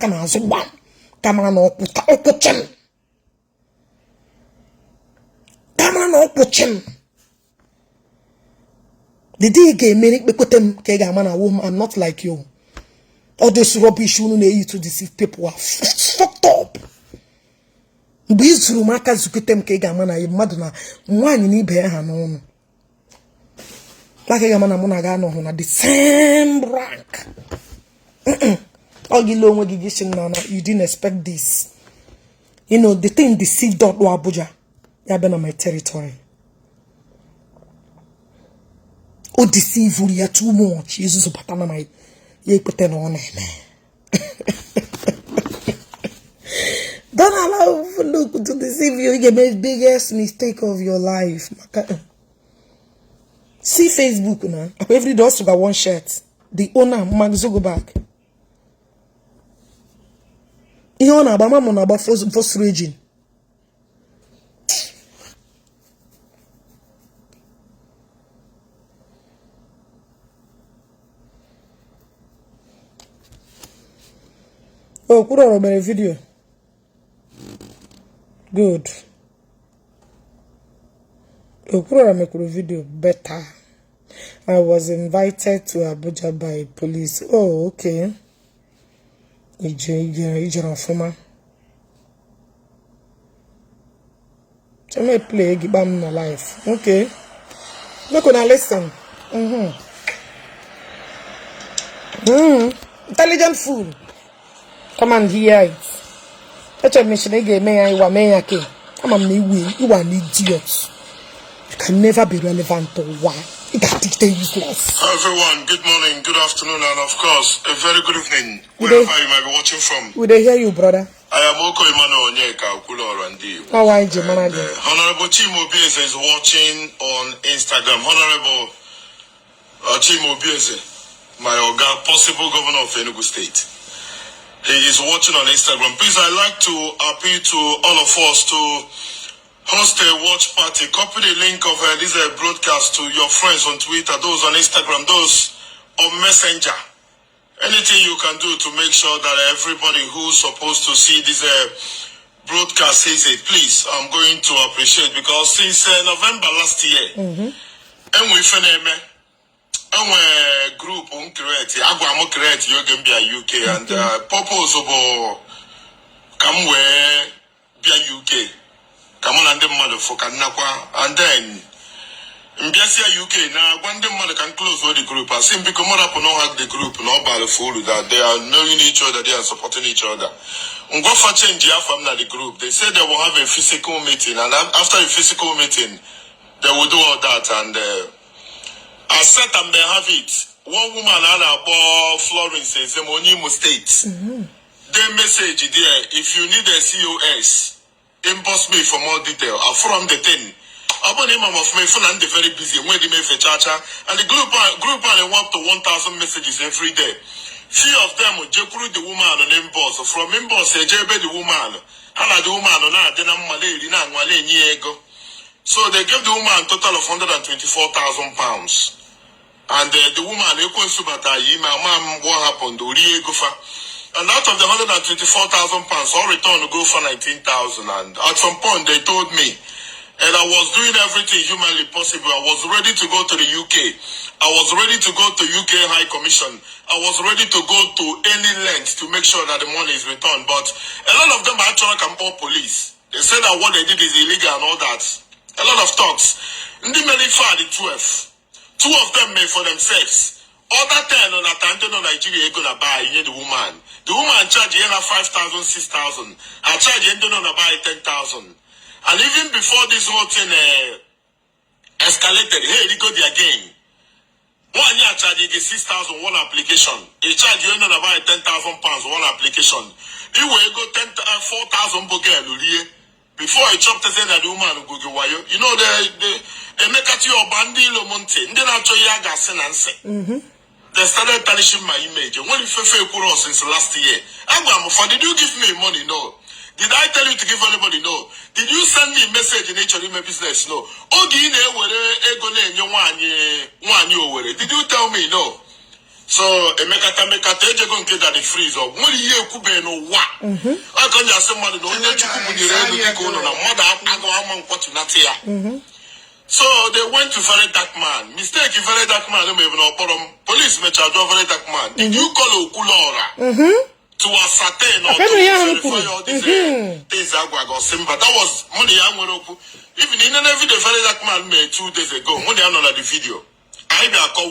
and as one. Camera no put open. Camera no open. The day game make them kega man a woman. I'm not like you. All this rubbish you know to deceive people are fucked up. mgbe izuru m aka zukete m ka ị ga-ama na mmadụ na nwaanyị na ibe ya ha n'ọnụ like ị ga-ama na mụ na ga anọhụ na the same rank. Ọ gị lo onwe gị gị na you didn't expect this. You know, the thing deceived Abuja. Ya been on my territory. Oh, deceive you too much. Jesus, patana my ye put on Don't allow look to deceive you. You make the biggest mistake of your life. See Facebook now. Every day also got one shirt. The owner, Magzo go back. Ihe ọ na-agba mama na-agba first region. Oh, Okwuluora mere video. Good. Okwuluora make a video better. I was invited to Abuja by police. Oh, okay. Ijele Fuma. So me play Gibam no life. Okay. Look on listen. Intelligent fool. Come and hear it. That's a mission again. Come on, you are an idiot. You can never be relevant to why. You got to stay useless. Hi everyone, good morning, good afternoon, and of course, a very good evening, wherever you might be watching from. We they hear you, brother. I am Omenala Igbo, Ndi Igbo. How are you, man? Honorable Chimo Bieze is watching on Instagram. Honorable Chimo Bieze, my possible governor of Enugu State. He is watching on Instagram. Please, I'd like to appeal to all of us to host a watch party. Copy the link of this broadcast to your friends on Twitter, those on Instagram, those on Messenger. Anything you can do to make sure that everybody who's supposed to see this broadcast sees it, please, I'm going to appreciate, because since November last year, and we finished a group create agwu create Yoga UK and purpose of come where be UK. Come on and the mother for Kanakwa, and then in BSA UK now one the mother can close all the group. I think because more upon no the group, no by the fool that they are knowing each other, they are supporting each other. Go for change from the group. They say they will have a physical meeting, and after a physical meeting, they will do all that. And I said and they have it. One woman about Florence says Imo State. They message there if you need a COS. Inbox me for more detail. From the 10. About him of my phone and they very busy. When they make a charger and the group only want to 1,000 messages every day. Few of them will just the woman on inbox. From inbox, they just the woman. And the woman on that then I'm so they gave the woman a total of £124,000. And the woman what happened? And out of the £124,000, all return to go for 19,000. And at some point, they told me, and I was doing everything humanly possible. I was ready to go to the UK. I was ready to go to UK High Commission. I was ready to go to any length to make sure that the money is returned. But a lot of them actually can call police. They said that what they did is illegal and all that. A lot of talks. Ndi many far the 12. 2 of them made for themselves. Other 10 on Attire Nigeria gonna buy the woman. The woman charge 5,000, 6,000. I charge gonna buy 10,000. And even before this whole thing escalated, hey, they go there again. 1 year charge 6,000 one application. He charge you gonna buy £10,000 one application. He will go 4,000 bogel. Before I chopped the thing that the woman will go wire. You know they make at your bandilo monte. Then I show you gas and answer. They started tarnishing my image. When you fail since last year, did you give me money? No. Did I tell you to give anybody? No. Did you send me a message in HRM business? No. Did you tell me? No. So Emeka go get that the freeze or what you could no what? I can just say money no So they went to Verydarkman. Mistake Verydarkman, don't even know police may charge Verydarkman. Did you call Okwuluora? to ascertain or to verify all these things but that was money even in every day Verydarkman made 2 days ago money on the video I be a call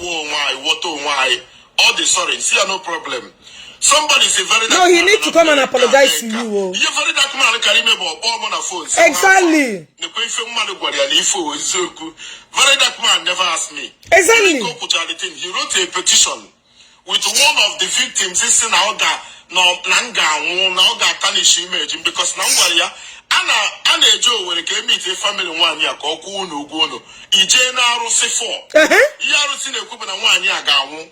why all the sorry see no problem. Somebody say Verydarkman. No, he needs to come and apologize to you. You Verydarkman carry me bomb on a phone. Exactly. The Verydarkman never asked me. Exactly. He wrote a petition with one of the victims. This is now that no nanga tarnish image because Nangaria Anna Joe when it came meet a family 1 year called Kuno Gono. Ijele Arose 4. Yarusin a couple of 1 year gown.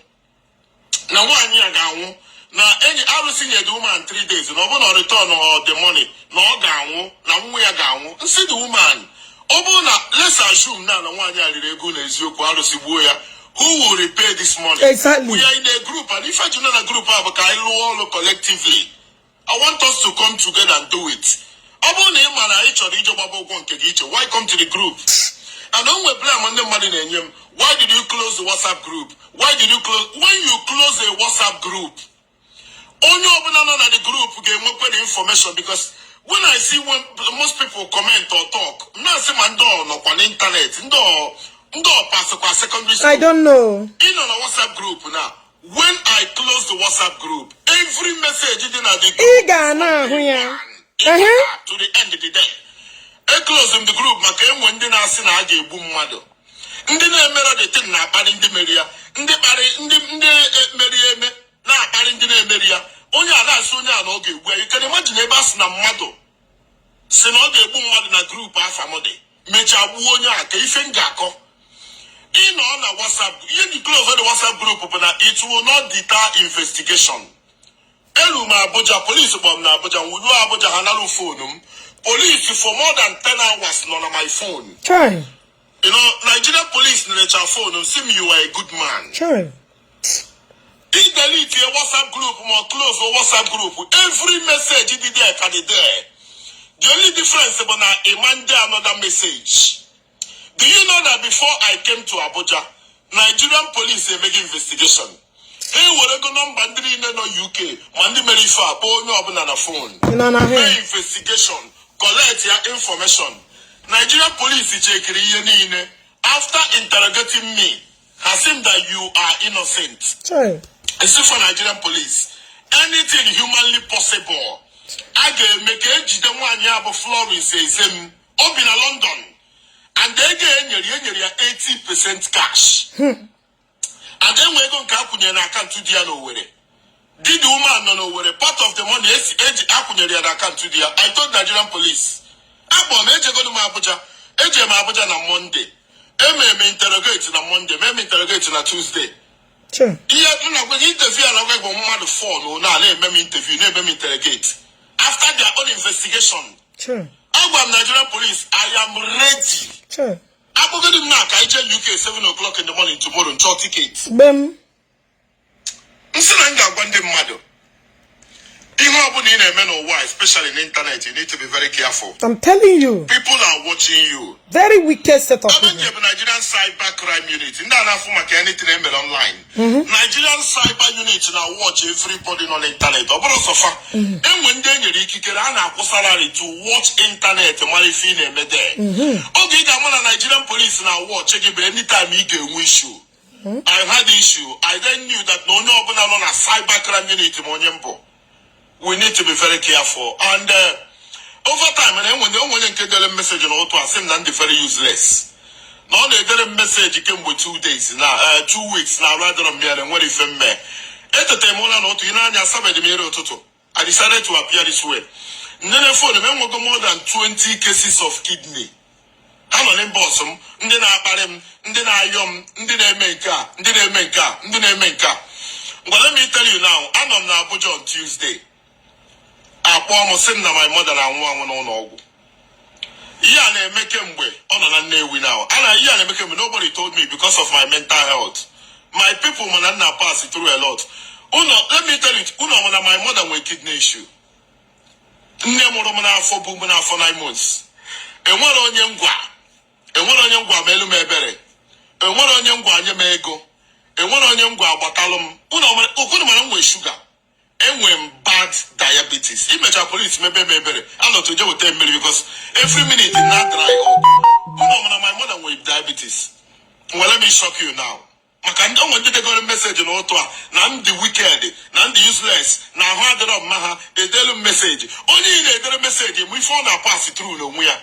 Now 1 year gown. Now any Arusin a woman 3 days, no one return or the money, no gown, now we are gown. See the woman. Obona, let's assume now 1 year regular is your quality boya. Who will repay this money? Exactly. We are in a group, and if I do not a group of all collectively, I want us to come together and do it. Why come to the group? And don't we blame on the money in him? Why did you close the WhatsApp group? Why did you close? When you close a WhatsApp group, only open another the group get more the information because when I see when most people comment or talk, not say man no on internet, secondary school. I don't know. In on a WhatsApp group now. When I close the WhatsApp group, every message in the group to the end of the day. I close in the group, my game when they are saying I gave boom mother. And then I made the thing now, in the media, in the media, now in the media. Only a Sonia and Oge, where you can imagine a bass na mother. Senoge boom mother in a group half a mode. Mecha Wonya, Kayfengako. In on a WhatsApp, you close the WhatsApp group, it will not deter investigation. Eluma Abuja police bomb na Abuja, Wudu Abuja Hanalu phone. Police for more than 10 hours not on my phone. Try. You know, Nigerian police in the phone, seem you are a good man. Try. He delete your WhatsApp group, more close your WhatsApp group. Every message he did there, can be there. The only difference is a man there another message. Do you know that before I came to Abuja, Nigerian police are making investigation? Hey, what go number in the UK? Mandi Merifa, Bono Omenala phone. Investigation, collect your information. Nigerian police check after interrogating me, assume that you are innocent. Sorry. Except for Nigerian police, anything humanly possible. I can make a Florence says him up in London. And they get 80% cash. And then we're going to calculate an account to the other. Did the woman know where part of the money is the account to the I told Nigerian police. I'm going to go to Abuja. Abuja on Monday. May interrogate on Monday. May interrogate on Tuesday. Sure. Yeah, when you interview on the phone, no, let me interview, let me interrogate. After their own investigation. Sure. I'm Nigerian police. I am ready. Sure. I'm going to knock Ijele UK 7 o'clock in the morning tomorrow and short tickets. Bem. Especially in the internet, you need to be very careful. I'm telling you. People are watching you. Very wicked set of people. Nigerian cyber crime unit. Online. Nigerian cyber unit now watch everybody on the internet. And when they salary to watch internet, okay, Nigerian police now watch anytime you get an issue. I had issue. I then knew that no on a cyber crime unit. We need to be very careful. And over time, and when they get the message on auto, I think that they're very useless. Now they get a message came with 2 days now, 2 weeks now, rather than me and what if I'm there. At the time, I decided to appear this way. And then I found them more than 20 cases of kidney. I'm on bosom, and then I bought him, and then I and then I make car, and then I make car, and then I make car. But let me tell you now, I'm on Abuja on Tuesday. I almost send my mother and one. Yeah, make him way on an we now. And make him nobody told me because of my mental health. My people man pass it through a lot. Let me tell you, my mother with kidney issue. For 9 months. And what on Yangwa? And what on Yangwa Melu Mebere? And what on Yangwa Yamego? And what on Yangwa Batalum? With sugar. enwem bad diabetes. Image police maybe I'm not to do with 10 million because every minute is not dry up. You know, my mother with diabetes. Well, let me shock you now. Makanda when they got a message in Ottawa, now the wicked, now the useless, now hard up maha, they tell a message. Only they tell a message, we found our pass it through no where.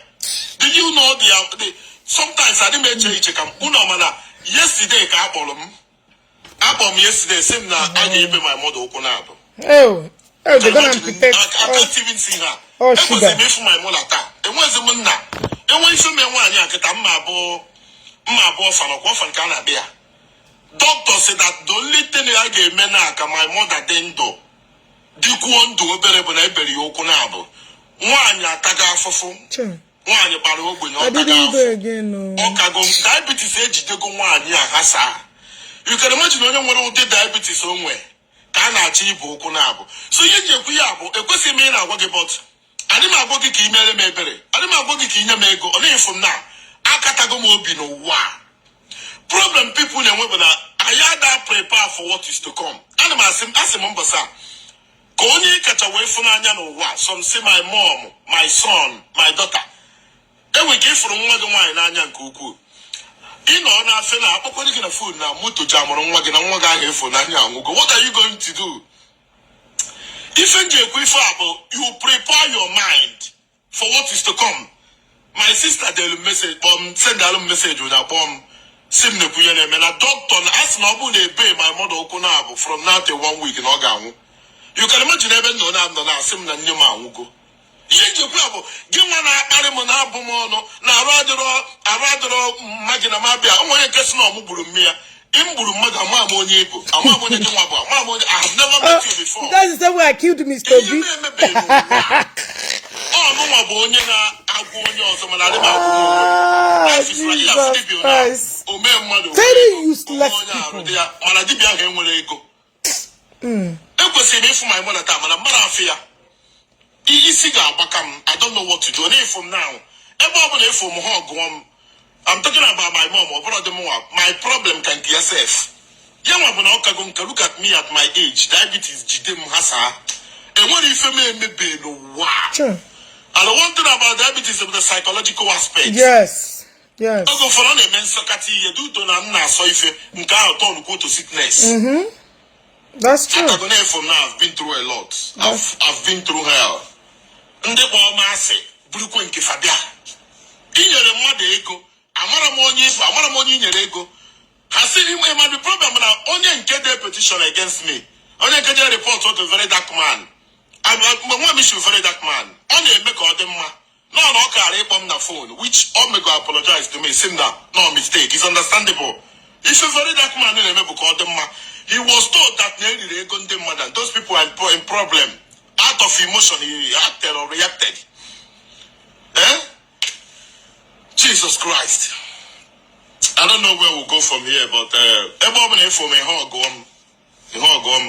Did you know the sometimes I didn't mention it mana yesterday Abom yesterday same na I gave my mother okunabo. Oh, they're gonna protect. I can't even see her. Oh, it was a me for my mother. It was a munna. And when you me one ya get my boy fan Canada. Doctor said that the only thing I gave me now my mother then do. Dikuon do better when I bury okunabo. One ya taga fofu. One ya baro when you taga again. Okagon diabetes age de go one ya hasa. You can imagine when you want to diabetes somewhere. Can achieve okunabo. So you just a question me now what about. I didn't have what you email me better. I didn't have what you email me go only from now. I can't go more be no wa. Problem people in webinar, I had prepare for what is to come. And as a member, sir, Koni catch away from Anya no wa. Some say my mom, my son, my daughter. Then we give from one wine Anya Kuku. You know, now feel like I'm going to food now. Mutu jam or one guy here for Nanya. What are you going to do? If you prepare your mind for what is to come. My sister, they'll message, send a message with a bomb. Sim ne kuyene me na doctor na as na obu na ebe my mother okunabo from now to 1 week in Oganwu. You can imagine even no na sim na nyema anwugo. Ye je kwabo ge nwa na akpare mo na abomo no na aradoro magina mabia onye kesi na omugburu mmia imburu mmaga ama onye Igbo ama onye de nwa bo ama onye I have never met you before. That is the way I killed Mr. B. Oh no nwa bo onye na agwu onye ozo mana ade ma agwu. Jesus Christ. Very useless people. I don't know what to do. From now, I'm talking about my mom or brother. My problem can be yourself. Look at me at my age. Diabetes, Jidem Hasa. And what if you may be no wow? And the one thing about diabetes is the psychological aspect. Yes. Yes. I go for an immense sakati. You do don't know so if you can't turn go to sickness. That's true. I don't know from now. I've been through a lot. I've been through hell. And the boy masse, Bruco and Kifabia. In your mother ego, Amara money in your ego. Has seen him the problem now. Only get their petition against me. Only get their report to Verydarkman. And my mom is Verydarkman. Only make all them. No, carry on the phone, which Omega apologized to me, saying that no mistake, it's understandable. If a Verydarkman in a book called them, he was told that those people are in problem. Out of emotion, he acted or reacted. Jesus Christ. I don't know where we'll go from here, but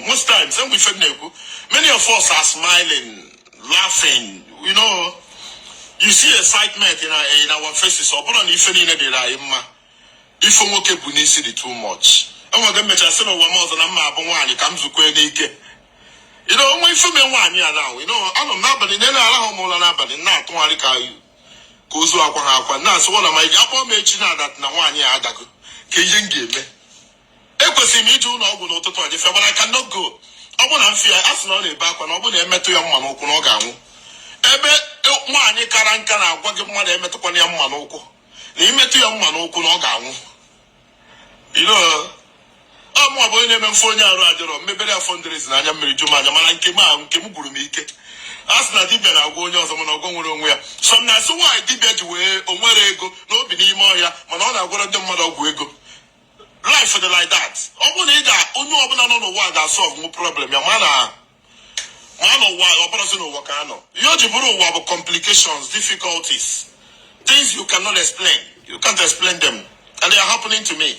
most times, many of us are smiling, laughing, you know. You see excitement in our faces. So, but if any day, if you okay, we need see too much. I want them to say, "No, one more than I'm not one. It comes to Quenike." You know, when you me 1 year now, you know, I don't know, but in any other home, but in not one like Kuzu Aqua. Now, so one of my Japan mentioned that now 1 year ago, Cajun game. It was me to know go to the but I cannot go. I want to fear as not a back when I want to met to your man Okunogamu. Ebe nwaanyị kara nka na-agwa gị mmadụ emetụkwana ya mma n'ụkwụ na imetụ ya mma n'ụkwụ na ọ ga-anwụ ọmụ bụ onye na-eme mfe onye arụ ajọrọ mmebere afọ ndịrịzi na anya mmiri jụm anya mana nke m gwuru m ike a sị na dibịa na-agwa onye ọzọ mana ọgwọ nwere onwe ya so na asị nwaanyị dibịa ji wee onwere ego na obi n'ime ọhịa mana ọ na-agwara ndị mmadụ ọgwụ ego life dị like that ọ bụrụ na ị ga onye ọbụla nọ n'ụwa ga-asọlve mụ problem ya ma complications, difficulties, things you cannot explain. You can't explain them, and they are happening to me.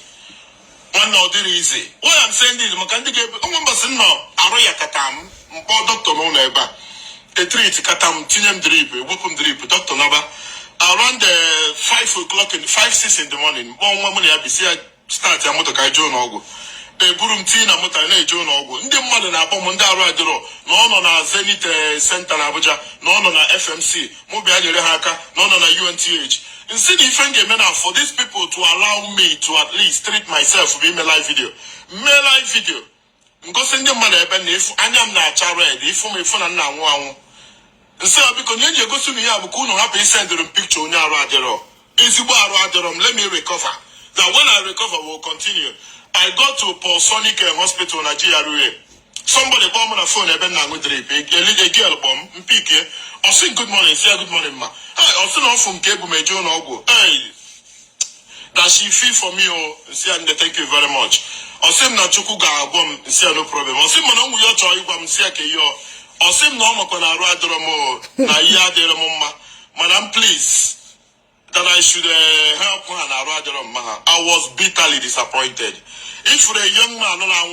One no the easy. What I'm saying is, doctor no neighbor. A treat katam tinem drip, whoopum drip, doctor naba. Around 5 o'clock and 5, 6 in the morning. One woman I be see I start a motor kai John Ogo. eburum tii na moto na-eje ụlọ ọgwụ ndị mmadụ na-akpọ m ndị arụ adịrọ na ọ nọ na Zenith Center na Abuja na ọ nọ na FMC mụ bịa nyere ha aka na ọ nọ na UNTH instead of even for these people to allow me to at least treat myself with a live video ngosi ndị mmadụ ebe na ifu anya m na-acha red ifu m ifu na nna anwụ anwụ nse biko nye eji egosi m ya bụ ka unu hapụ isendịrị m picture onye arụ adịrọ ezigbo arụ adịrọ m let me recover that when I recover will continue. I got to Paul Sonic Hospital in Nigeria. Somebody called me on the phone ebe na ngo drip a girl bomb mpike I say good morning say good morning ma I also know from kebu mejo na ogwo hey that she feel for me oh say thank you very much I say na chukwu ga agwom say no problem I say mana nwu yo cho igwa m say ke yo I say na o mako na aru adoro mo na yi adere mo mma madam please that I should help her and I was bitterly disappointed. If for a young man no na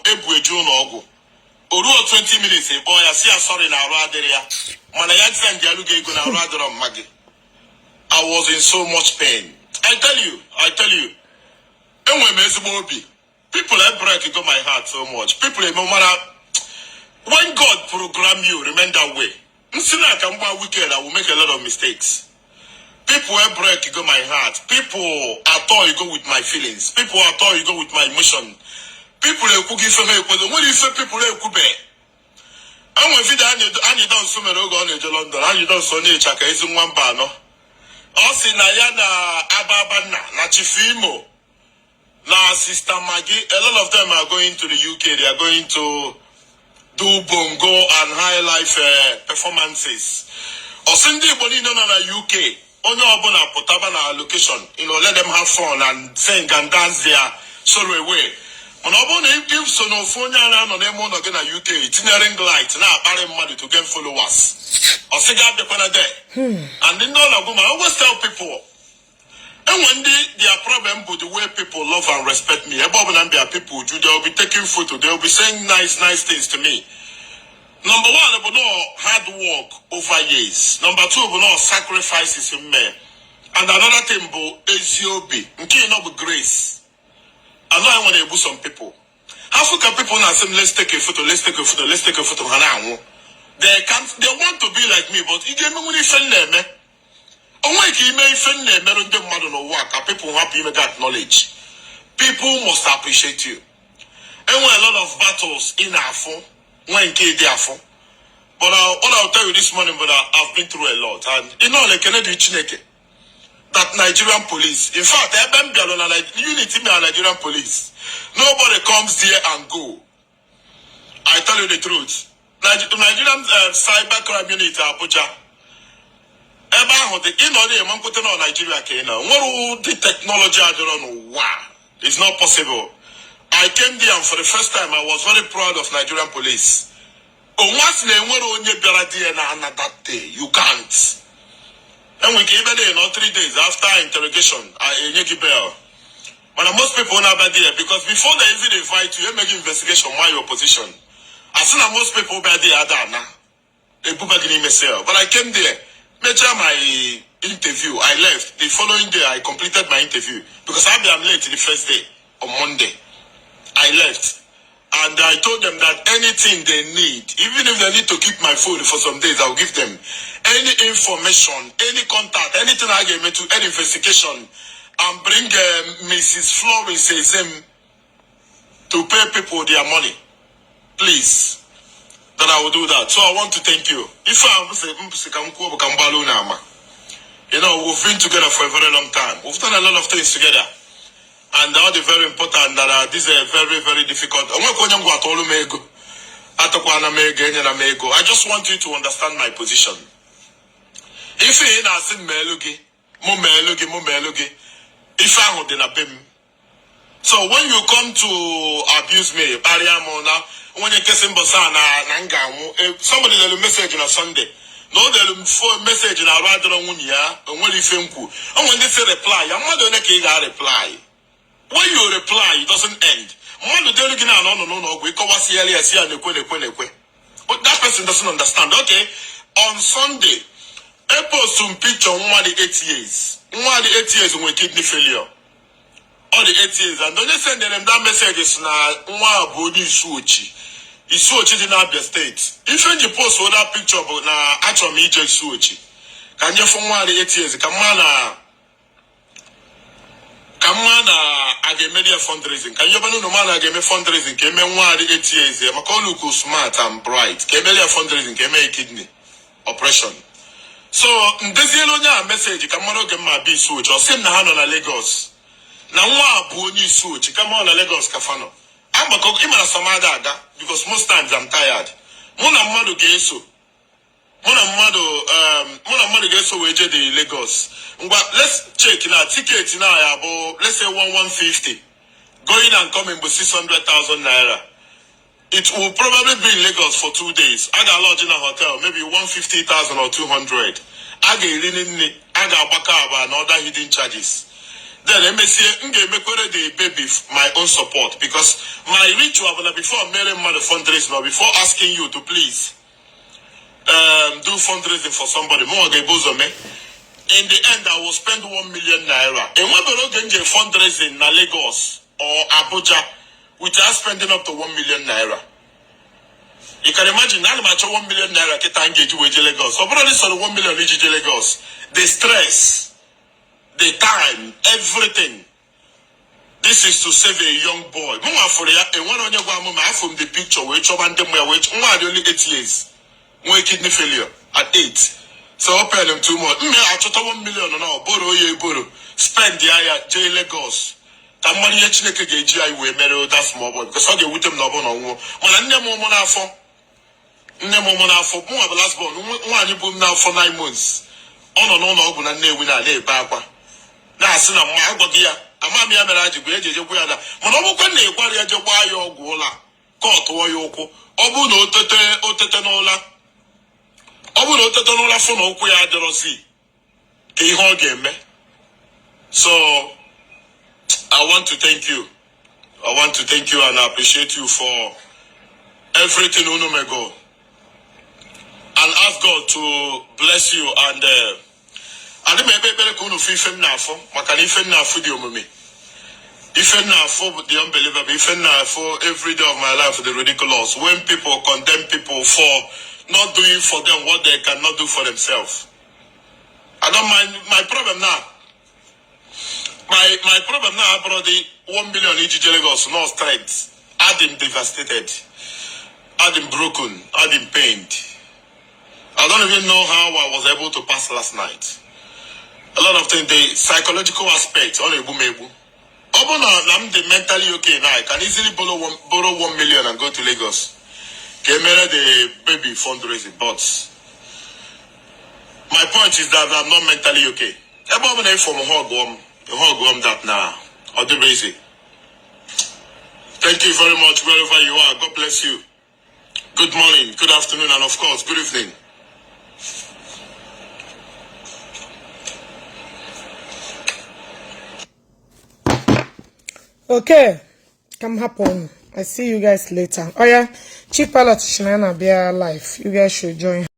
ebu eju no ogu. Oru 20 minutes boy I say sorry na raderia. Man I send dialogue go na radero magi. I was in so much pain. I tell you. Enwe me ezigbo obi. People break got my heart so much. People no matter when God program you remain that way. Nsina ka mba wicked I will make a lot of mistakes. People break go my heart. People at all you go with my feelings. People at all you go with my emotion. People give me when you say people be. And when video and you don't so many go on London and you don't so near chaka is in one bar no. Also na yana ababa na chifimo. Na Sister Maggie, a lot of them are going to the UK. They are going to do bongo and high life performances. Also Ndi Igbo no na UK. Only abona potaba na location, let them have fun and sing and dance there sorrow away. On abona if so no phone no them on again na UK, itinerary light na apparent money to gain followers. Or say the corner there. And then all of them I always tell people and when their problem with the way people love and respect me, above and there people they'll be taking photo, they'll be saying nice things to me. Number one, about no hard work over years. Number two, about no sacrifices in me. And another thing, about Eziobi, okay, not with grace. I know I want to able some people. African people now say, let's take a photo. They want to be like me, but you get no money friend them. Unlike you may friend them, don't do mad no work. People happy with that knowledge. People must appreciate you. And when a lot of battles in our phone. But all I'll tell you this morning, but I've been through a lot. And you know, like that Nigerian police. In fact, unity me and Nigerian police. Nobody comes there and go. I tell you the truth. Nigerian cyber crime unit Abuja. The technology I don't know. Wow, it's not possible. I came there and for the first time I was very proud of Nigerian police. Once they were on your that day, you can't. And we gave it 3 days after interrogation, but most people are not there because before they even invite you, they make investigation why your position. As soon as most people are there, but I came there, made my interview, I left. The following day I completed my interview because I'm late the first day on Monday. I left and I told them that anything they need, even if they need to keep my phone for some days, I'll give them any information, any contact, anything I get me to any investigation and bring Mrs. Florence to pay people their money. Please, that I will do that. So I want to thank you. If we've been together for a very long time. We've done a lot of things together. And that is very important that this is a very, very difficult. I just want you to understand my position. If you ain't asking if I would so when you come to abuse me, when you somebody will message on a Sunday. No, they'll message in a rather and when you think and when they say reply, I'm not going to reply. When you reply, it doesn't end. But that person doesn't understand. Okay, on Sunday, I post some picture of 8 years. 8 years with kidney failure. all the 8 years, and don't you send them that message is na nwa body Isuochi. Isuochi in Abia State. If you post with that picture but na actually Ije Isuochi. Can you from 1 8 years? Come on I media fundraising. Can you no man I gave me fundraising? Came in 1 8 years. I call look smart and bright. Came media fundraising. Came a kidney operation. So this yellow message. Come on, get my be Isuochi or send the hand on a Lagos. Now one boni Isuochi. Come on a Lagos Kafano. I'm a cook him as because most times I'm tired. Mona Madu Geso. Mona Madu Geso wager the Lagos. But let's check now. Tickets now about let's say 150. Going and coming with 600,000 naira. It will probably be in Lagos for 2 days. I got lodge in a hotel, maybe 150,000 or 200. I got Bakaba and other hidden charges. Then let me say, the baby my own support because my ritual before marrying mother fundraising or before asking you to please do fundraising for somebody more than me. In the end, I will spend 1 million naira. And when we don't get fundraising in Lagos or Abuja without spending up to 1 million naira, you can imagine now much 1 million naira get engaged with Lagos. So, but this 1 million Iji Lagos, the stress. The time, everything. This is to save a young boy. And one on your from the picture, which of them were only 8 years. One kidney failure at 8. So open them 2 more. I thought 1 million now. Borrow. Spend the area, J Lagos. That money actually can get I will marry that small boy because I get with them no one. When I never more for more last born. One you put now for 9 months. On open and name winner, they back. Na asị na mma agwaghị ya amami ya mere ajigwe ejeje gwa ya da mana ọ bụkwa na ịgwara ya je gbaa ya ọgwụ ụla ka ọ tụọ ya ụkwụ ọ bụ na otete n'ụla ọ bụ na otete n'ụla fụ na ụkwụ ya adịrọzi ka ihe ọ ga-eme. So I want to thank you and I appreciate you for everything unu mego and ask God to bless you and and maybe better come to fifth now for Makanifen now for the omumi. If now for the unbelievable, if now for every day of my life the ridiculous. When people condemn people for not doing for them what they cannot do for themselves. I don't mind my problem now. My problem now about the 1 billion Iji Lagos no strength. Had him devastated, had him broken, had him pained. I don't even know how I was able to pass last night. A lot of things, the psychological aspect, on a bumebu. I'm the mentally okay now. I can easily borrow 1 million and go to Lagos. Get married the baby fundraising, but my point is that I'm not mentally okay. I'm from hog that now. Or the basic. Thank you very much wherever you are. God bless you. Good morning, good afternoon, and of course, good evening. Okay, come happen. I see you guys later. Oh yeah, Chief Pilot Shinana be live. You guys should join.